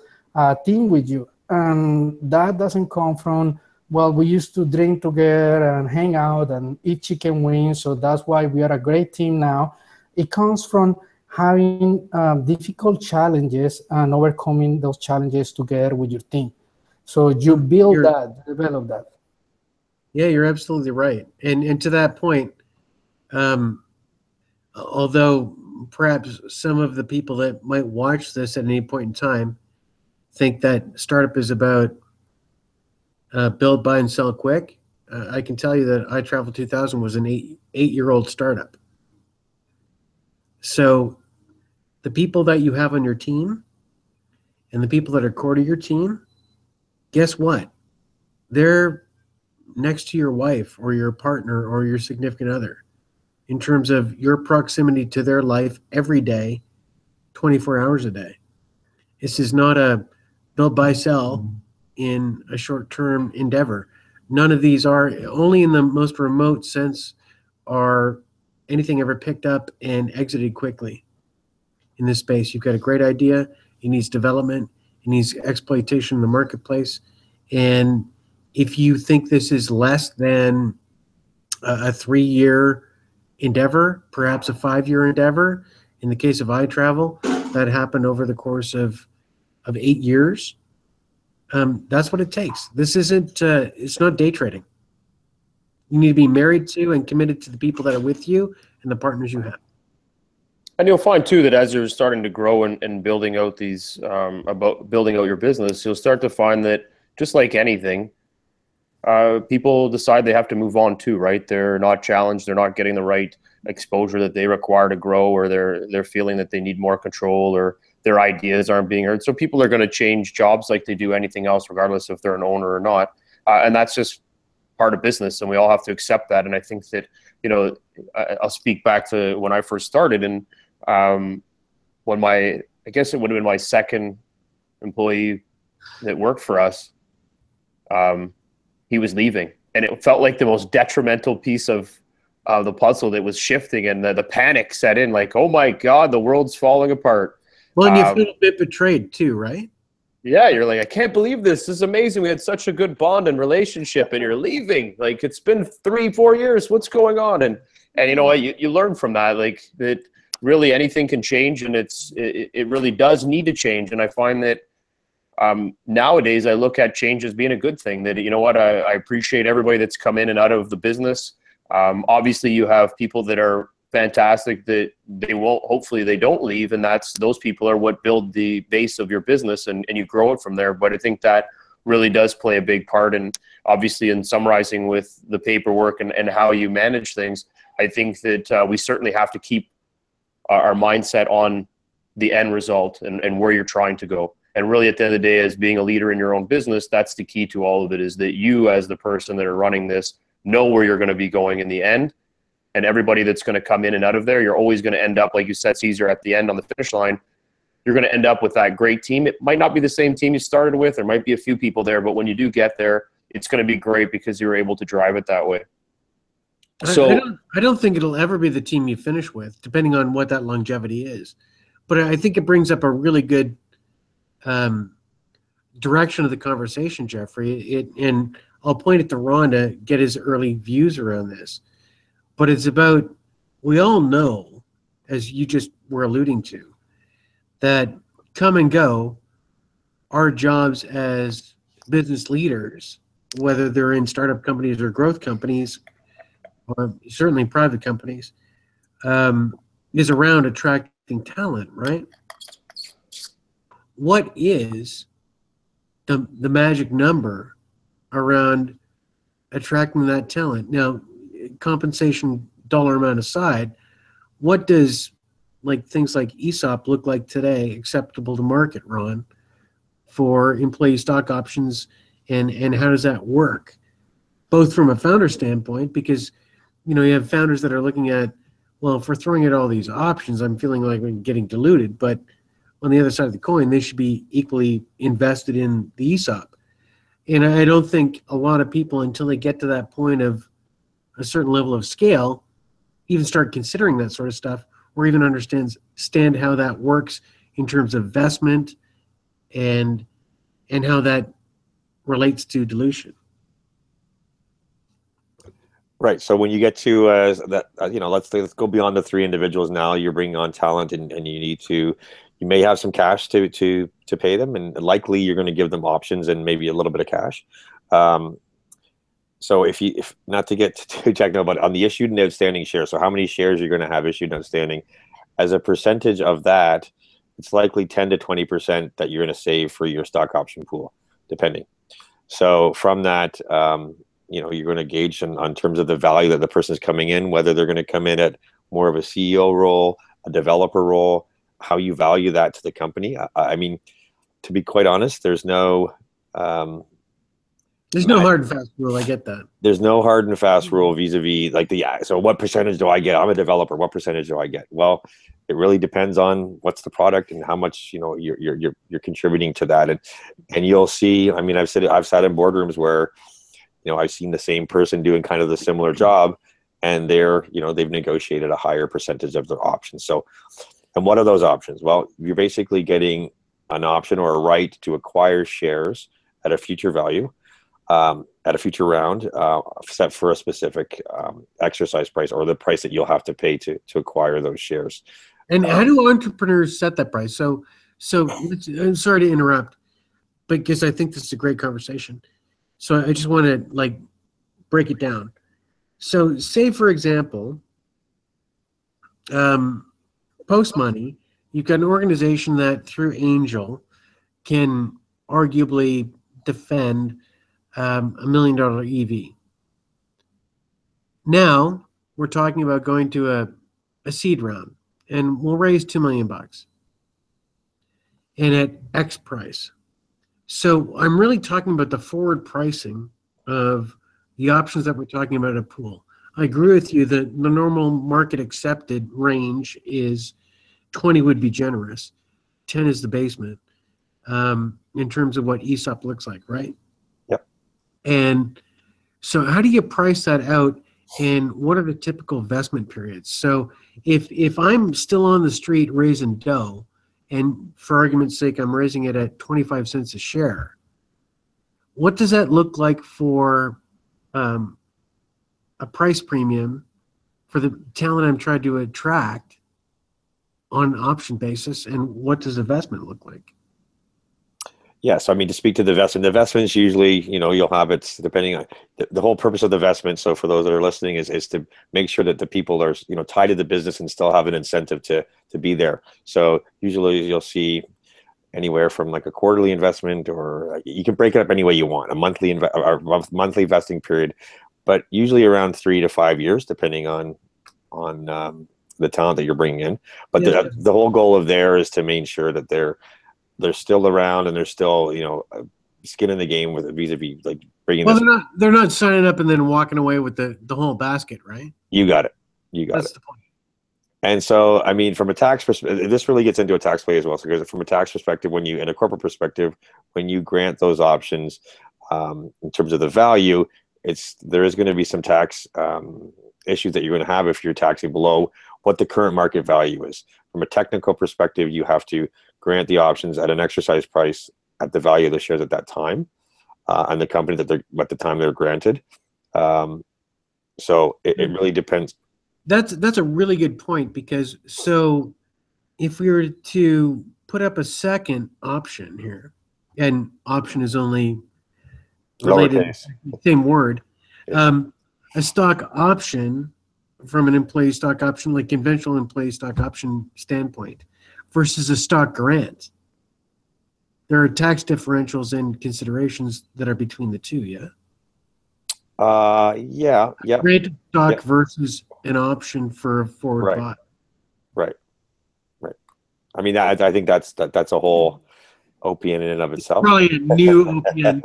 team with you. And that doesn't come from, well, we used to drink together and hang out and eat chicken wings, so that's why we are a great team now. It comes from having difficult challenges and overcoming those challenges together with your team. So you build that, develop that. Yeah, you're absolutely right. And to that point, although perhaps some of the people that might watch this at any point in time think that startup is about build, buy, and sell quick, I can tell you that iTravel 2000 was an eight-year-old startup. So the people that you have on your team and the people that are core to your team, guess what? They're next to your wife or your partner or your significant other in terms of your proximity to their life every day, 24 hours a day. This is not a build, buy, sell in a short-term endeavor. None of these are, only in the most remote sense are anything ever picked up and exited quickly in this space. You've got a great idea. It needs development. It needs exploitation in the marketplace. And if you think this is less than a 3-year endeavor, perhaps a 5-year endeavor. In the case of iTravel, that happened over the course of 8 years. That's what it takes. This isn't, it's not day trading. You need to be married to and committed to the people that are with you and the partners you have. And you'll find too that as you're starting to grow and building out these, about building out your business, you'll start to find that just like anything, people decide they have to move on too, right? They're not challenged. They're not getting the right exposure that they require to grow, or they're feeling that they need more control, or their ideas aren't being heard. So people are going to change jobs like they do anything else, regardless if they're an owner or not. And that's just part of business, and we all have to accept that. And I think that, you know, I'll speak back to when I first started, and when I guess it would have been my second employee that worked for us, he was leaving, and it felt like the most detrimental piece of the puzzle that was shifting, and the panic set in, like, oh my God, the world's falling apart. Well, and you feel a bit betrayed too, right? Yeah, you're like, I can't believe this. This is amazing. We had such a good bond and relationship, and you're leaving. Like, it's been 3-4 years. What's going on? And you know what? You learn from that, like, that really anything can change, and it really does need to change. And I find that nowadays I look at change as being a good thing. That, you know what, I appreciate everybody that's come in and out of the business. Obviously, you have people that are fantastic that hopefully they don't leave, and those people are what build the base of your business, and you grow it from there. But I think that really does play a big part. And obviously, in summarizing with the paperwork and how you manage things, I think that we certainly have to keep our mindset on the end result and where you're trying to go. And really, at the end of the day, as being a leader in your own business, that's the key to all of it, is that you, as the person that are running this, know where you're going to be going in the end. And everybody that's going to come in and out of there, you're always going to end up, like you said, Caesar, at the end on the finish line, you're going to end up with that great team. It might not be the same team you started with. There might be a few people there, but when you do get there, it's going to be great because you're able to drive it that way. So I don't think it'll ever be the team you finish with, depending on what that longevity is. But I think it brings up a really good direction of the conversation, Jeffrey. And I'll point it to Ron to get his early views around this. But it's about, we all know, as you just were alluding to, that come and go, our jobs as business leaders, whether they're in startup companies or growth companies, or certainly private companies, is around attracting talent, right? What is the magic number around attracting that talent? Now, compensation dollar amount aside, what does things like ESOP look like today acceptable to market, Ron, for employee stock options, and how does that work? Both from a founder standpoint, because you have founders that are looking at, well, if we're throwing out all these options, I'm feeling like we're getting diluted, but on the other side of the coin, they should be equally invested in the ESOP. And I don't think a lot of people, until they get to that point of a certain level of scale, even start considering that sort of stuff, or even understand how that works in terms of investment and how that relates to dilution. Right. So when you get to that, let's go beyond the 3 individuals. Now you're bringing on talent, and you may have some cash to pay them, and likely you're going to give them options and maybe a little bit of cash. So if not to get too technical, but on the issued and outstanding shares, so how many shares you're going to have issued and outstanding, as a percentage of that, it's likely 10 to 20% that you're going to save for your stock option pool, depending. So from that, you're going to gauge on terms of the value that the person is coming in, whether they're going to come in at more of a CEO role, a developer role, how you value that to the company. I mean, to be quite honest, there's no hard and fast rule. I get that. There's no hard and fast rule vis-a-vis so what percentage do I get? I'm a developer. What percentage do I get? Well, it really depends on what's the product and how much you're contributing to that. And you'll see. I mean, I've sat in boardrooms where I've seen the same person doing kind of the similar job, and they've negotiated a higher percentage of their options. So, and what are those options? Well, you're basically getting an option or a right to acquire shares at a future value. at a future round, set for a specific exercise price or the price that you'll have to pay to acquire those shares. And how do entrepreneurs set that price? So I'm sorry to interrupt, but because I think this is a great conversation. So I just want to like break it down. So say, for example, post money, you've got an organization that through Angel can arguably defend $1 million EV. Now we're talking about going to a seed round, and we'll raise $2 million and at X price. So I'm really talking about the forward pricing of the options that we're talking about at a pool. I agree with you that the normal market accepted range is 20 would be generous, 10 is the basement, in terms of what ESOP looks like, right? Yep. And so how do you price that out, and what are the typical investment periods? So if I'm still on the street raising dough, and for argument's sake, I'm raising it at 25 cents a share, what does that look like for a price premium for the talent I'm trying to attract on an option basis, and what does investment look like? Yeah, so I mean, to speak to the investments usually, you'll have it depending on the whole purpose of the investment. So for those that are listening is to make sure that the people are, tied to the business and still have an incentive to be there. So usually you'll see anywhere from like a quarterly investment, or you can break it up any way you want, a monthly monthly investing period, but usually around 3 to 5 years, depending on the talent that you're bringing in. But Yeah. the whole goal of there is to make sure that they're still around and they're still, skin in the game with vis-a-vis like bringing. Well, they're not signing up and then walking away with the whole basket, right? You got it. That's the point. And so, I mean, from a tax perspective, this really gets into a tax play as well. So because from a tax perspective, in a corporate perspective, when you grant those options, in terms of the value, there is going to be some tax issues that you're going to have if you're taxing below what the current market value is. From a technical perspective, you have to grant the options at an exercise price at the value of the shares at that time, and the company at the time they're granted. So it really depends. That's a really good point, because so if we were to put up a second option here, and option is only related to the same word, a stock option from an employee stock option, like conventional employee stock option standpoint, versus a stock grant, there are tax differentials and considerations that are between the two. Yeah. Yeah. Granted stock versus an option for a forward buy. Right. I mean, I think that's a whole OPN in and of itself. Probably a new OPN.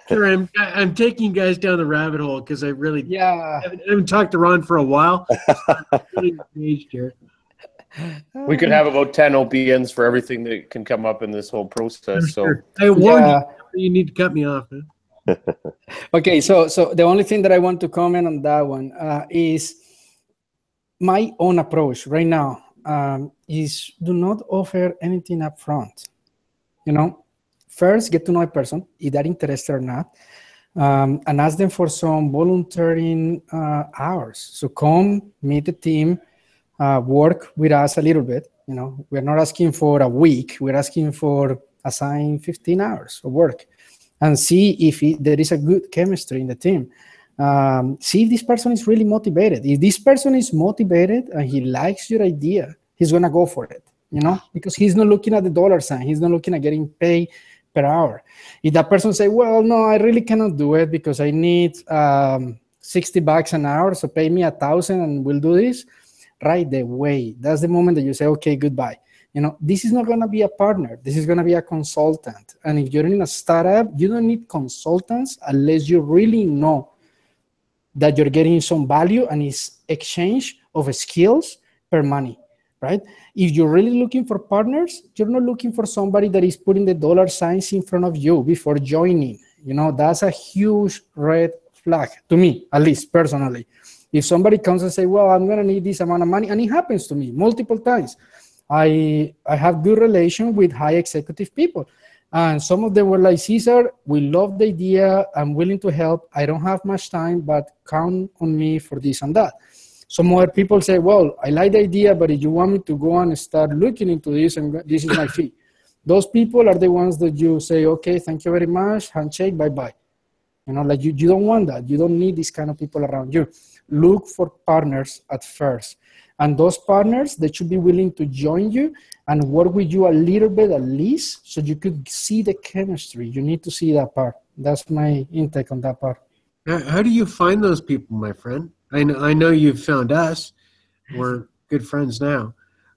Sure, I'm taking you guys down the rabbit hole because I really haven't talked to Ron for a while. I'm really engaged here. We could have about 10 OPNs for everything that can come up in this whole process. Sure. I warned you need to cut me off, man. Okay, so the only thing that I want to comment on that one is my own approach right now is do not offer anything up front. First, get to know a person, if they're interested or not, and ask them for some volunteering hours. So come, meet the team, work with us a little bit. We're not asking for a week. We're asking for assign 15 hours of work and see if there is a good chemistry in the team. See if this person is really motivated. If this person is motivated and he likes your idea, he's going to go for it, because he's not looking at the dollar sign. He's not looking at getting paid per hour. If that person say, well, no, I really cannot do it because I need $60 an hour, so pay me $1,000 and we'll do this, right away. That's the moment that you say, okay, goodbye. This is not going to be a partner. This is going to be a consultant. And if you're in a startup, you don't need consultants unless you really know that you're getting some value and it's exchange of skills per money. Right? If you're really looking for partners, you're not looking for somebody that is putting the dollar signs in front of you before joining. That's a huge red flag to me, at least personally. If somebody comes and say, well, I'm going to need this amount of money, and it happens to me multiple times. I have good relation with high executive people. And some of them were like, Cesar, we love the idea. I'm willing to help. I don't have much time, but count on me for this and that. Some other people say, well, I like the idea, but if you want me to go and start looking into this, and this is my fee. Those people are the ones that you say, okay, thank you very much, handshake, bye-bye. You know, like you don't want that. You don't need these kind of people around you. Look for partners at first. And those partners, they should be willing to join you and work with you a little bit at least so you could see the chemistry. You need to see that part. That's my intake on that part. How do you find those people, my friend? I know you've found us. We're good friends now.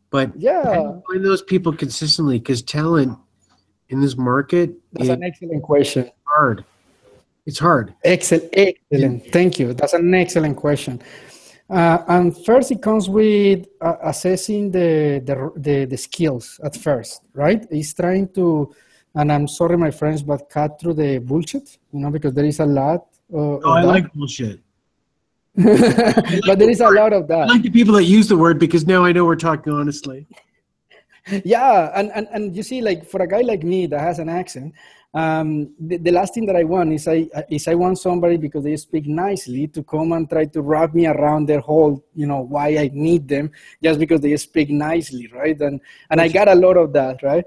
But yeah, how do you find those people consistently? Because talent in this market that's an excellent question. Hard. It's hard. Excellent. Thank you. That's an excellent question. And first, it comes with assessing the skills at first, right? It's trying to, and I'm sorry, my friends, but cut through the bullshit, you know, because there is a lot. I like bullshit. But there is a lot of that. I like the people that use the word because now I know we're talking honestly. Yeah, and you see, like for a guy like me that has an accent, the last thing that I want is I want somebody, because they speak nicely, to come and try to wrap me around their whole, you know, why I need them just because they speak nicely, right? And I got a lot of that, right?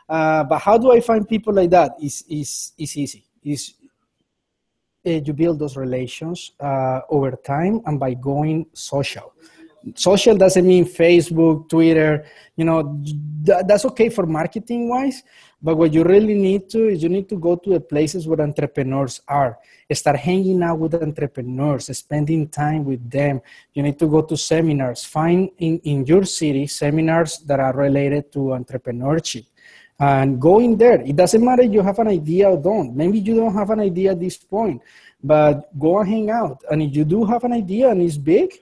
But how do I find people like that? It's easy. You build those relations over time and by going social. Social doesn't mean Facebook, Twitter, you know, that's okay for marketing wise, but what you really need to is you need to go to the places where entrepreneurs are. Start hanging out with entrepreneurs, spending time with them. You need to go to seminars. Find in your city seminars that are related to entrepreneurship. And go in there. It doesn't matter if you have an idea or don't. Maybe you don't have an idea at this point, but go and hang out. And if you do have an idea and it's big,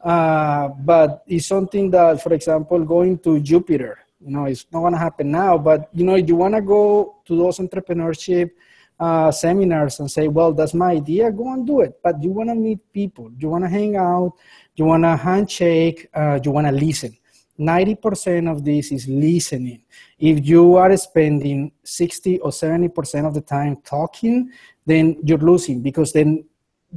but it's something that, for example, going to Jupiter, you know, it's not going to happen now, but, you know, if you want to go to those entrepreneurship seminars and say, well, that's my idea, go and do it. But you want to meet people, you want to hang out, you want to handshake, you want to listen. 90% of this is listening. If you are spending 60 or 70% of the time talking, then you're losing, because then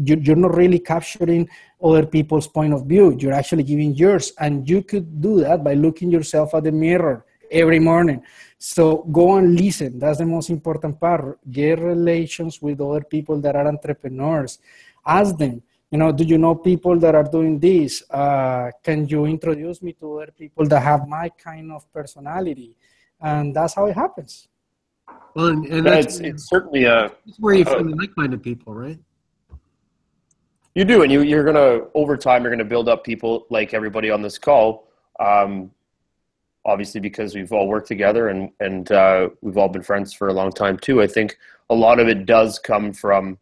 you're not really capturing other people's point of view. You're actually giving yours. And you could do that by looking yourself at the mirror every morning. So go and listen. That's the most important part. Get relations with other people that are entrepreneurs. Ask them, you know, do you know people that are doing this? Can you introduce me to other people that have my kind of personality? And that's how it happens. Well, and it's certainly that's where you find like-minded people, right? You do, and you're going to, over time, you're going to build up people like everybody on this call, obviously because we've all worked together and we've all been friends for a long time too. I think a lot of it does come from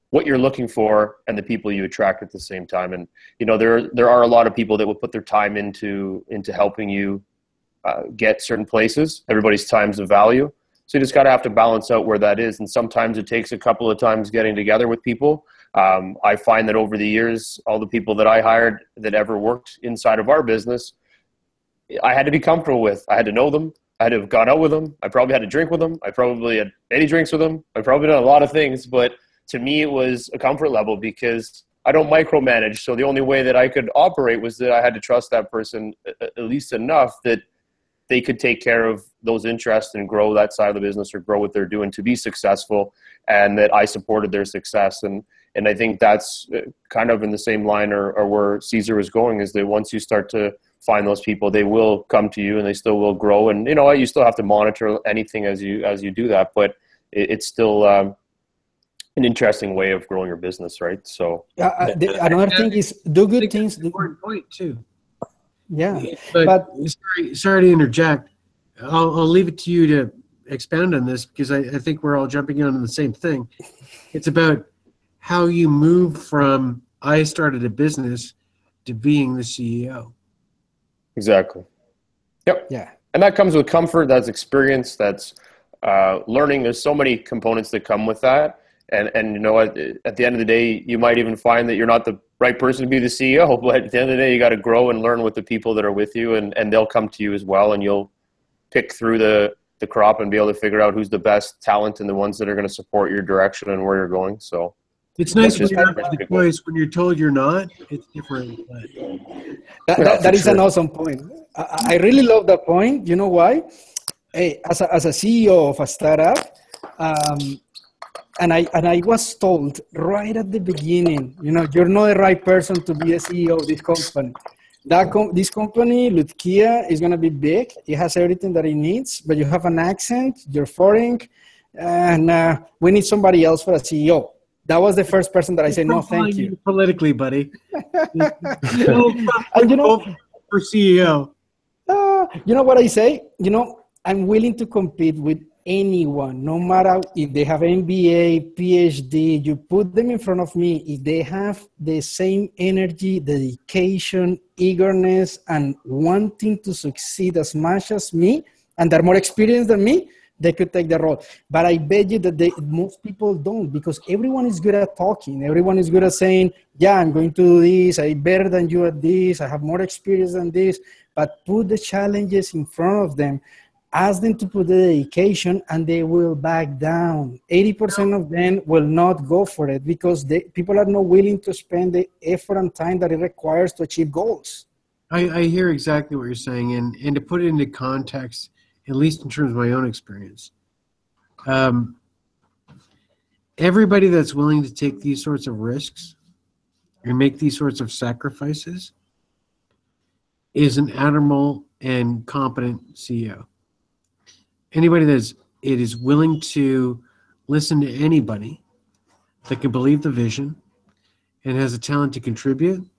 what you're looking for and the people you attract at the same time. And, you know, there are a lot of people that will put their time into helping you get certain places. Everybody's time's of value. So you just got to have to balance out where that is. And sometimes it takes a couple of times getting together with people. I find that over the years, all the people that I hired that ever worked inside of our business, I had to be comfortable with. I had to know them. I had to have gone out with them. I probably had to drink with them. I probably had many drinks with them. I probably done a lot of things, but to me, it was a comfort level because I don't micromanage. So the only way that I could operate was that I had to trust that person at least enough that they could take care of those interests and grow that side of the business or grow what they're doing to be successful, and that I supported their success. And I think that's kind of in the same line or where Cesar was going, is that once you start to find those people, they will come to you and they still will grow. And, you know, you still have to monitor anything as you do that, but it's still an interesting way of growing your business, right? So another thing is do good things. That's an important point too. Yeah, but sorry to interject. I'll leave it to you to expound on this because I think we're all jumping in on the same thing. It's about how you move from I started a business to being the CEO. Exactly. Yep. Yeah. And that comes with comfort. That's experience. That's learning. There's so many components that come with that. And you know, at the end of the day, you might even find that you're not the right person to be the CEO, but at the end of the day, you got to grow and learn with the people that are with you, and they'll come to you as well, and you'll pick through the the crop and be able to figure out who's the best talent and the ones that are going to support your direction and where you're going. So it's nice when just you're not the choice. When you're told you're not, it's different. That is an awesome point. I really love that point. You know why? Hey, as a CEO of a startup, and I was told right at the beginning, you know, you're not the right person to be a CEO of this company. This company, Lutkia, is going to be big. It has everything that it needs, but you have an accent, you're foreign, and we need somebody else for a CEO. That was the first person that I said, no, thank you. Politically, buddy. And you know, for CEO. You know what I say? You know, I'm willing to compete with anyone, no matter if they have MBA, PhD, you put them in front of me. If they have the same energy, dedication, eagerness, and wanting to succeed as much as me, and they're more experienced than me, they could take the role. But I bet you that most people don't, because everyone is good at talking. Everyone is good at saying, yeah, I'm going to do this. I'm better than you at this. I have more experience than this. But put the challenges in front of them. Ask them to put the dedication, and they will back down. 80% of them will not go for it because people are not willing to spend the effort and time that it requires to achieve goals. I hear exactly what you're saying. And to put it into context, at least in terms of my own experience, everybody that's willing to take these sorts of risks and make these sorts of sacrifices is an admirable and competent CEO. Anybody that is willing to listen to anybody that can believe the vision and has a talent to contribute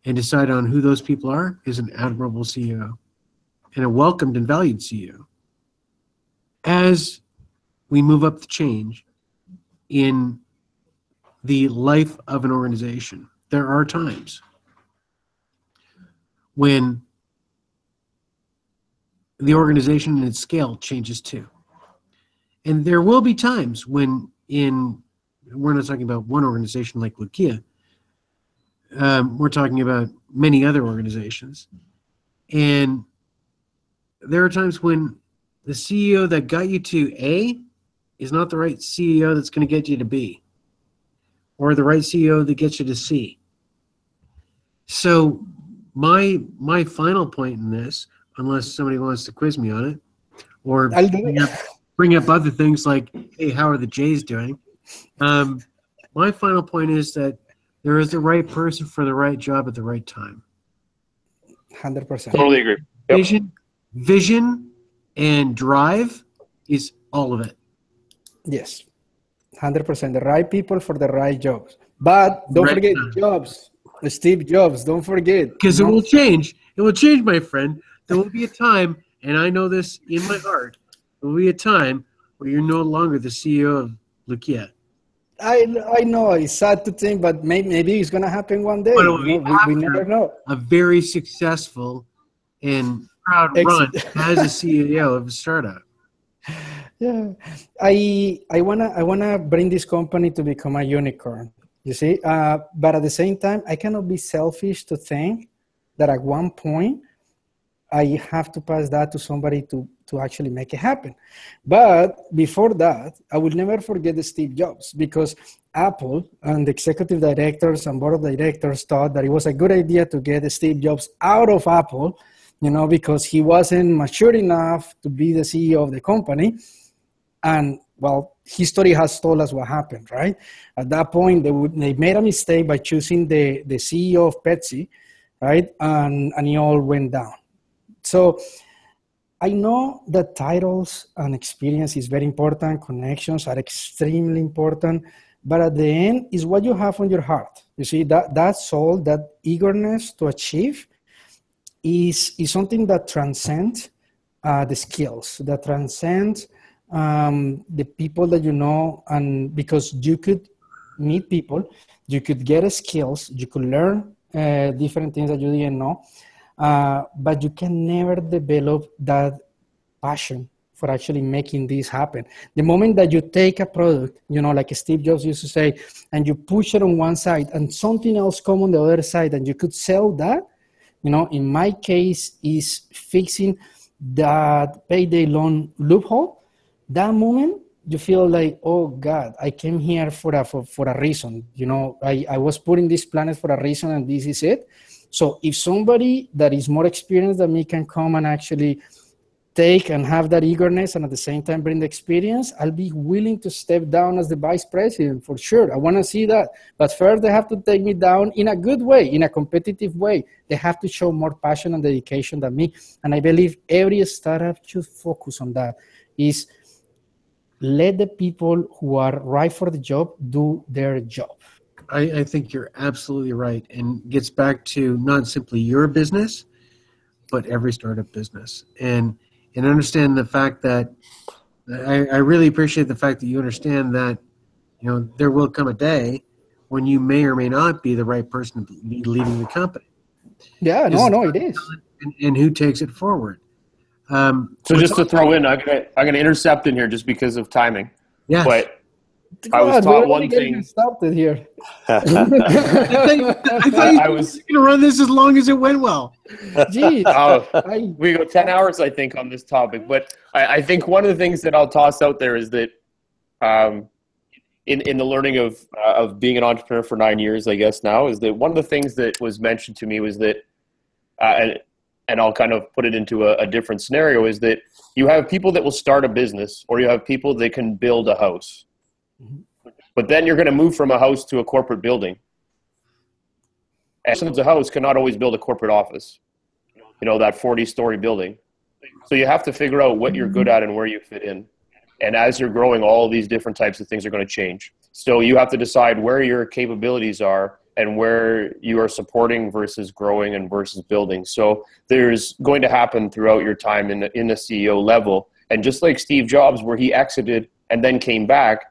and decide on who those people are is an admirable CEO and a welcomed and valued CEO. As we move up the change in the life of an organization, there are times when the organization and its scale changes too. And there will be times when we're not talking about one organization like Lutkia, we're talking about many other organizations. And there are times when the CEO that got you to A is not the right CEO that's going to get you to B, or the right CEO that gets you to C. So my final point in this, unless somebody wants to quiz me on it, or bring up other things like, hey, how are the Jays doing? My final point is that there is the right person for the right job at the right time. 100%. Totally agree. Yep. Vision and drive is all of it. Yes, 100%. The right people for the right jobs. But don't forget Jobs. Steve Jobs, don't forget. Because it will change. It will change, my friend. There will be a time, and I know this in my heart, there will be a time where you're no longer the CEO of Lutkia. I know it's sad to think, but maybe it's going to happen one day. We never know. A very successful and proud run as a CEO of a startup. Yeah, I wanna bring this company to become a unicorn. You see, but at the same time, I cannot be selfish to think that at one point I have to pass that to somebody to actually make it happen. But before that, I will never forget the Steve Jobs, because Apple and the executive directors and board of directors thought that it was a good idea to get Steve Jobs out of Apple, because he wasn't mature enough to be the CEO of the company. And well, history has told us what happened, right? At that point, they made a mistake by choosing the CEO of Pepsi, right? And it all went down. So I know that titles and experience is very important. Connections are extremely important. But at the end, is what you have on your heart. You see, that soul, that eagerness to achieve is something that transcends the skills, that transcends the people that you know. And because you could meet people, you could get skills, you could learn different things that you didn't know. But you can never develop that passion for actually making this happen. The moment that you take a product, like Steve Jobs used to say, and you push it on one side and something else come on the other side and you could sell that, in my case is fixing that payday loan loophole, that moment you feel like, oh God, I came here for a reason. You know, I was put in this planet for a reason, and this is it. So if somebody that is more experienced than me can come and actually take and have that eagerness and at the same time bring the experience, I'll be willing to step down as the vice president for sure. I want to see that. But first, they have to take me down in a good way, in a competitive way. They have to show more passion and dedication than me. And I believe every startup should focus on that, is let the people who are right for the job do their job. I think you're absolutely right, and gets back to not simply your business, but every startup business. And understand the fact that I really appreciate the fact that you understand that, you know, there will come a day when you may or may not be the right person to be leading the company. Yeah, no, it is. And who takes it forward. So just to throw in, I'm gonna intercept in here just because of timing. Yes. But I was taught one thing. Started here. I thought you was going to run this as long as it went well. Geez. We go 10 hours, I think, on this topic. But I think one of the things that I'll toss out there is that in the learning of being an entrepreneur for 9 years, I guess now, is that one of the things that was mentioned to me was that, and I'll kind of put it into a different scenario, is that you have people that will start a business, or you have people that can build a house. But then you're going to move from a house to a corporate building. And a house cannot always build a corporate office, you know, that 40-story building. So you have to figure out what you're good at and where you fit in. And as you're growing, all these different types of things are going to change. So you have to decide where your capabilities are and where you are supporting versus growing and versus building. So there's going to happen throughout your time in the CEO level. And just like Steve Jobs, where he exited and then came back,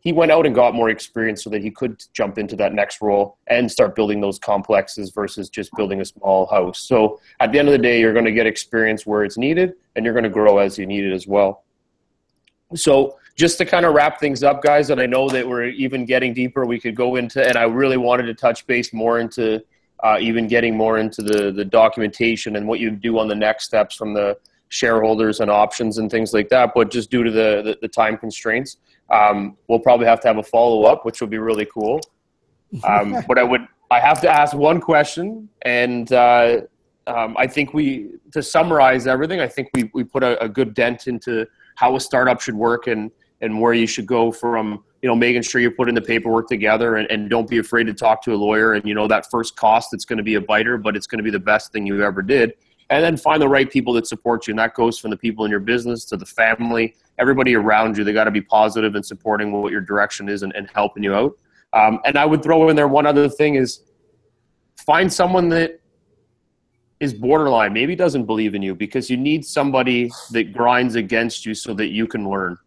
he went out and got more experience so that he could jump into that next role and start building those complexes versus just building a small house. So at the end of the day, you're going to get experience where it's needed, and you're going to grow as you need it as well. So just to kind of wrap things up, guys, and I know that we're even getting deeper, we could go into, and I really wanted to touch base more into even getting more into the documentation and what you do on the next steps from the shareholders and options and things like that. But just due to the time constraints, we'll probably have to have a follow-up, which will be really cool. But I have to ask one question, and I think to summarize everything, I think we put a good dent into how a startup should work and where you should go from, you know, making sure you're putting the paperwork together and don't be afraid to talk to a lawyer. And, you know, that first cost, it's going to be a biter, but it's going to be the best thing you ever did. And then find the right people that support you. And that goes from the people in your business to the family, everybody around you. They got to be positive and supporting what your direction is and helping you out. And I would throw in there one other thing is find someone that is borderline, maybe doesn't believe in you, because you need somebody that grinds against you so that you can learn.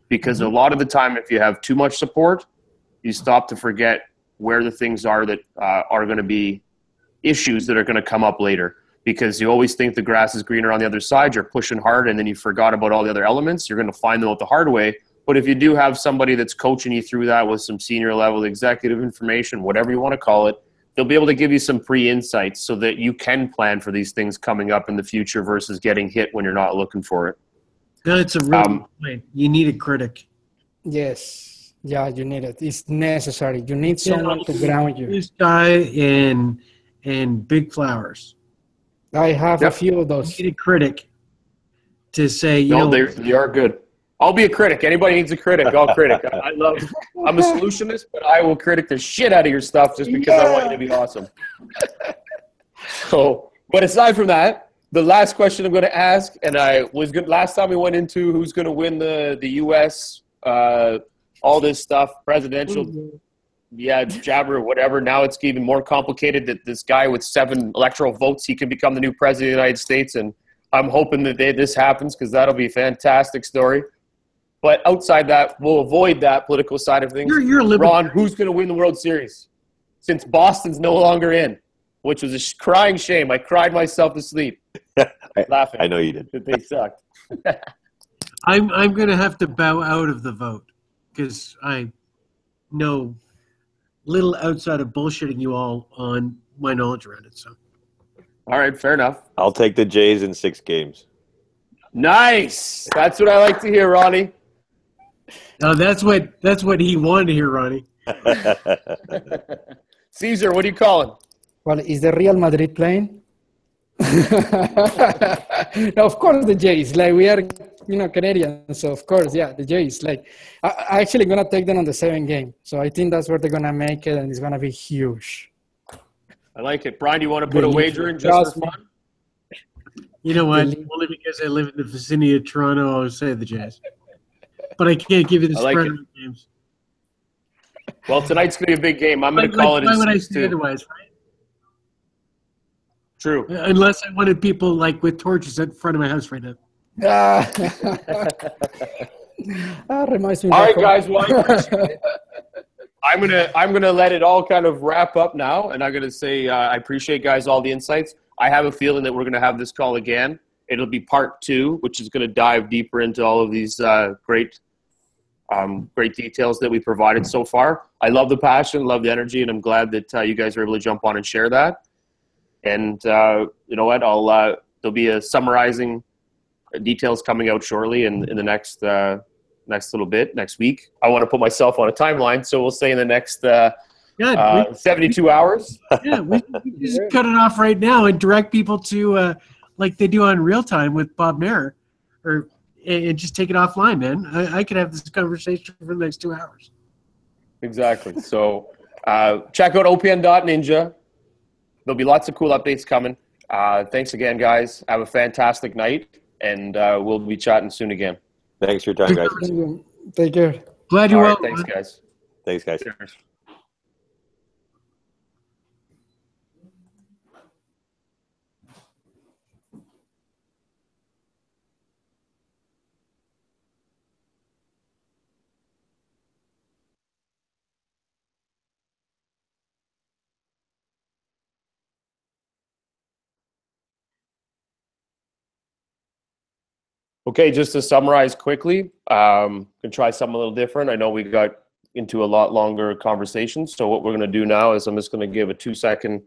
Because a lot of the time, if you have too much support, you stop to forget where the things are that are going to be issues that are going to come up later. Because you always think the grass is greener on the other side, you're pushing hard, and then you forgot about all the other elements. You're going to find them out the hard way. But if you do have somebody that's coaching you through that with some senior level executive information, whatever you want to call it, they'll be able to give you some pre-insights so that you can plan for these things coming up in the future versus getting hit when you're not looking for it. That's a real good point. You need a critic. Yes. Yeah, you need it. It's necessary. You need someone to ground you. This guy in Big Flowers. I have a few of those. You need a critic to say, they are good. I'll be a critic. Anybody needs a critic, I'll critic. I'm a solutionist, but I will critic the shit out of your stuff just because I want you to be awesome. So, but aside from that, the last question I'm going to ask, and last time we went into who's going to win the U.S., all this stuff, presidential, jabber, whatever. Now it's even more complicated that this guy with 7 electoral votes, he can become the new president of the United States. And I'm hoping that this happens because that'll be a fantastic story. But outside that, we'll avoid that political side of things. You're a liberal. Ron, who's going to win the World Series? Since Boston's no longer in, which was a crying shame. I cried myself to sleep laughing. I know you did. They sucked. I'm going to have to bow out of the vote because I know little outside of bullshitting you all on my knowledge around it. So, all right, fair enough. I'll take the Jays in 6 games. Nice. That's what I like to hear, Ronnie. No, that's what he wanted to hear, Ronnie. Caesar, what are you calling? Well, is the Real Madrid playing? No, of course the Jays. Like, we are, Canadians, so of course, yeah, the Jays. Like, I actually gonna take them on the 7th game, so I think that's where they're gonna make it, and it's gonna be huge. I like it. Brian, do you want to put a wager in just for fun? You know what? Only because I live in the vicinity of Toronto, I would say the Jays. But I can't give you the spread of the games. Well, tonight's going to be a big game. I'm going to call it. Why would I say otherwise, right? True. Unless I wanted people like with torches in front of my house right now. Reminds me. All right, guys. Well, I'm gonna let it all kind of wrap up now, and I'm gonna say I appreciate, guys, all the insights. I have a feeling that we're gonna have this call again. It'll be part 2, which is gonna dive deeper into all of these great details that we provided so far. I love the passion, love the energy, and I'm glad that you guys are able to jump on and share that. And you know what? There'll be a summarizing details coming out shortly in the next little bit, next week. I want to put myself on a timeline, so we'll say in the next 72 hours. Yeah, we just cut it off right now and direct people to like they do on Real Time with Bob Mayer, and just take it offline, man. I could have this conversation for the next 2 hours. Exactly. So check out opn.ninja. There'll be lots of cool updates coming. Thanks again, guys. Have a fantastic night, and we'll be chatting soon again. Thanks for your time, guys. Take care. Glad you're well. Thanks, guys. Thanks, guys. Cheers. Okay, just to summarize quickly, gonna try something a little different. I know we got into a lot longer conversation, so what we're gonna do now is I'm just gonna give a 2-second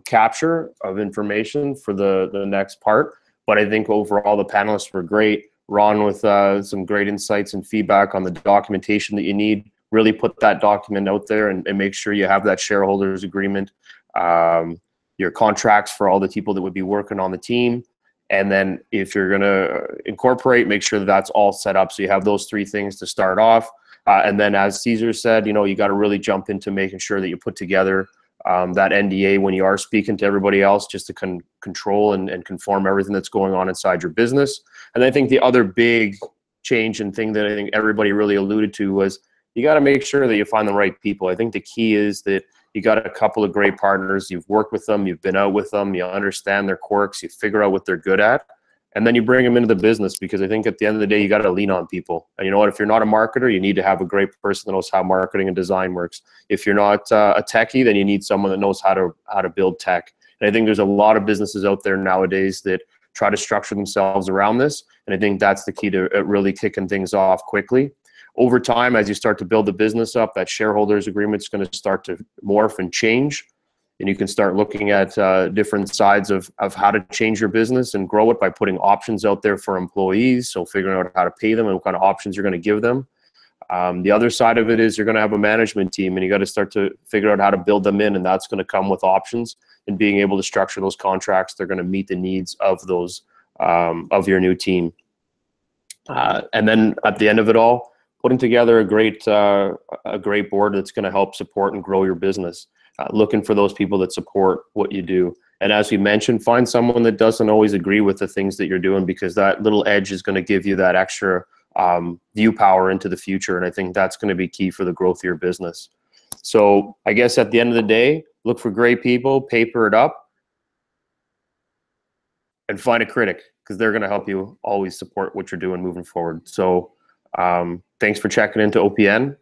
capture of information for the next part. But I think overall the panelists were great. Ron with some great insights and feedback on the documentation that you need. Really put that document out there and make sure you have that shareholders agreement, your contracts for all the people that would be working on the team. And then if you're going to incorporate, make sure that that's all set up. So you have those 3 things to start off. And then as Caesar said, you got to really jump into making sure that you put together that NDA when you are speaking to everybody else, just to control and conform everything that's going on inside your business. And I think the other big change and thing that I think everybody really alluded to was you got to make sure that you find the right people. I think the key is that you got a couple of great partners, you've worked with them, you've been out with them, you understand their quirks, you figure out what they're good at, and then you bring them into the business, because I think at the end of the day, you got to lean on people. And you know what, if you're not a marketer, you need to have a great person that knows how marketing and design works. If you're not a techie, then you need someone that knows how to build tech. And I think there's a lot of businesses out there nowadays that try to structure themselves around this, and I think that's the key to really kicking things off quickly. Over time, as you start to build the business up, that shareholders agreement is going to start to morph and change. And you can start looking at different sides of how to change your business and grow it by putting options out there for employees. So figuring out how to pay them and what kind of options you're going to give them. The other side of it is you're going to have a management team, and you got to start to figure out how to build them in. And that's going to come with options and being able to structure those contracts. They're going to meet the needs of those, of your new team. And then at the end of it all, putting together a great board that's going to help support and grow your business. Looking for those people that support what you do. And as we mentioned, find someone that doesn't always agree with the things that you're doing, because that little edge is going to give you that extra view power into the future. And I think that's going to be key for the growth of your business. So I guess at the end of the day, look for great people, paper it up, and find a critic, because they're going to help you always support what you're doing moving forward. So thanks for checking into OPN,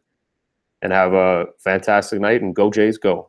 and have a fantastic night, and go Jays, go.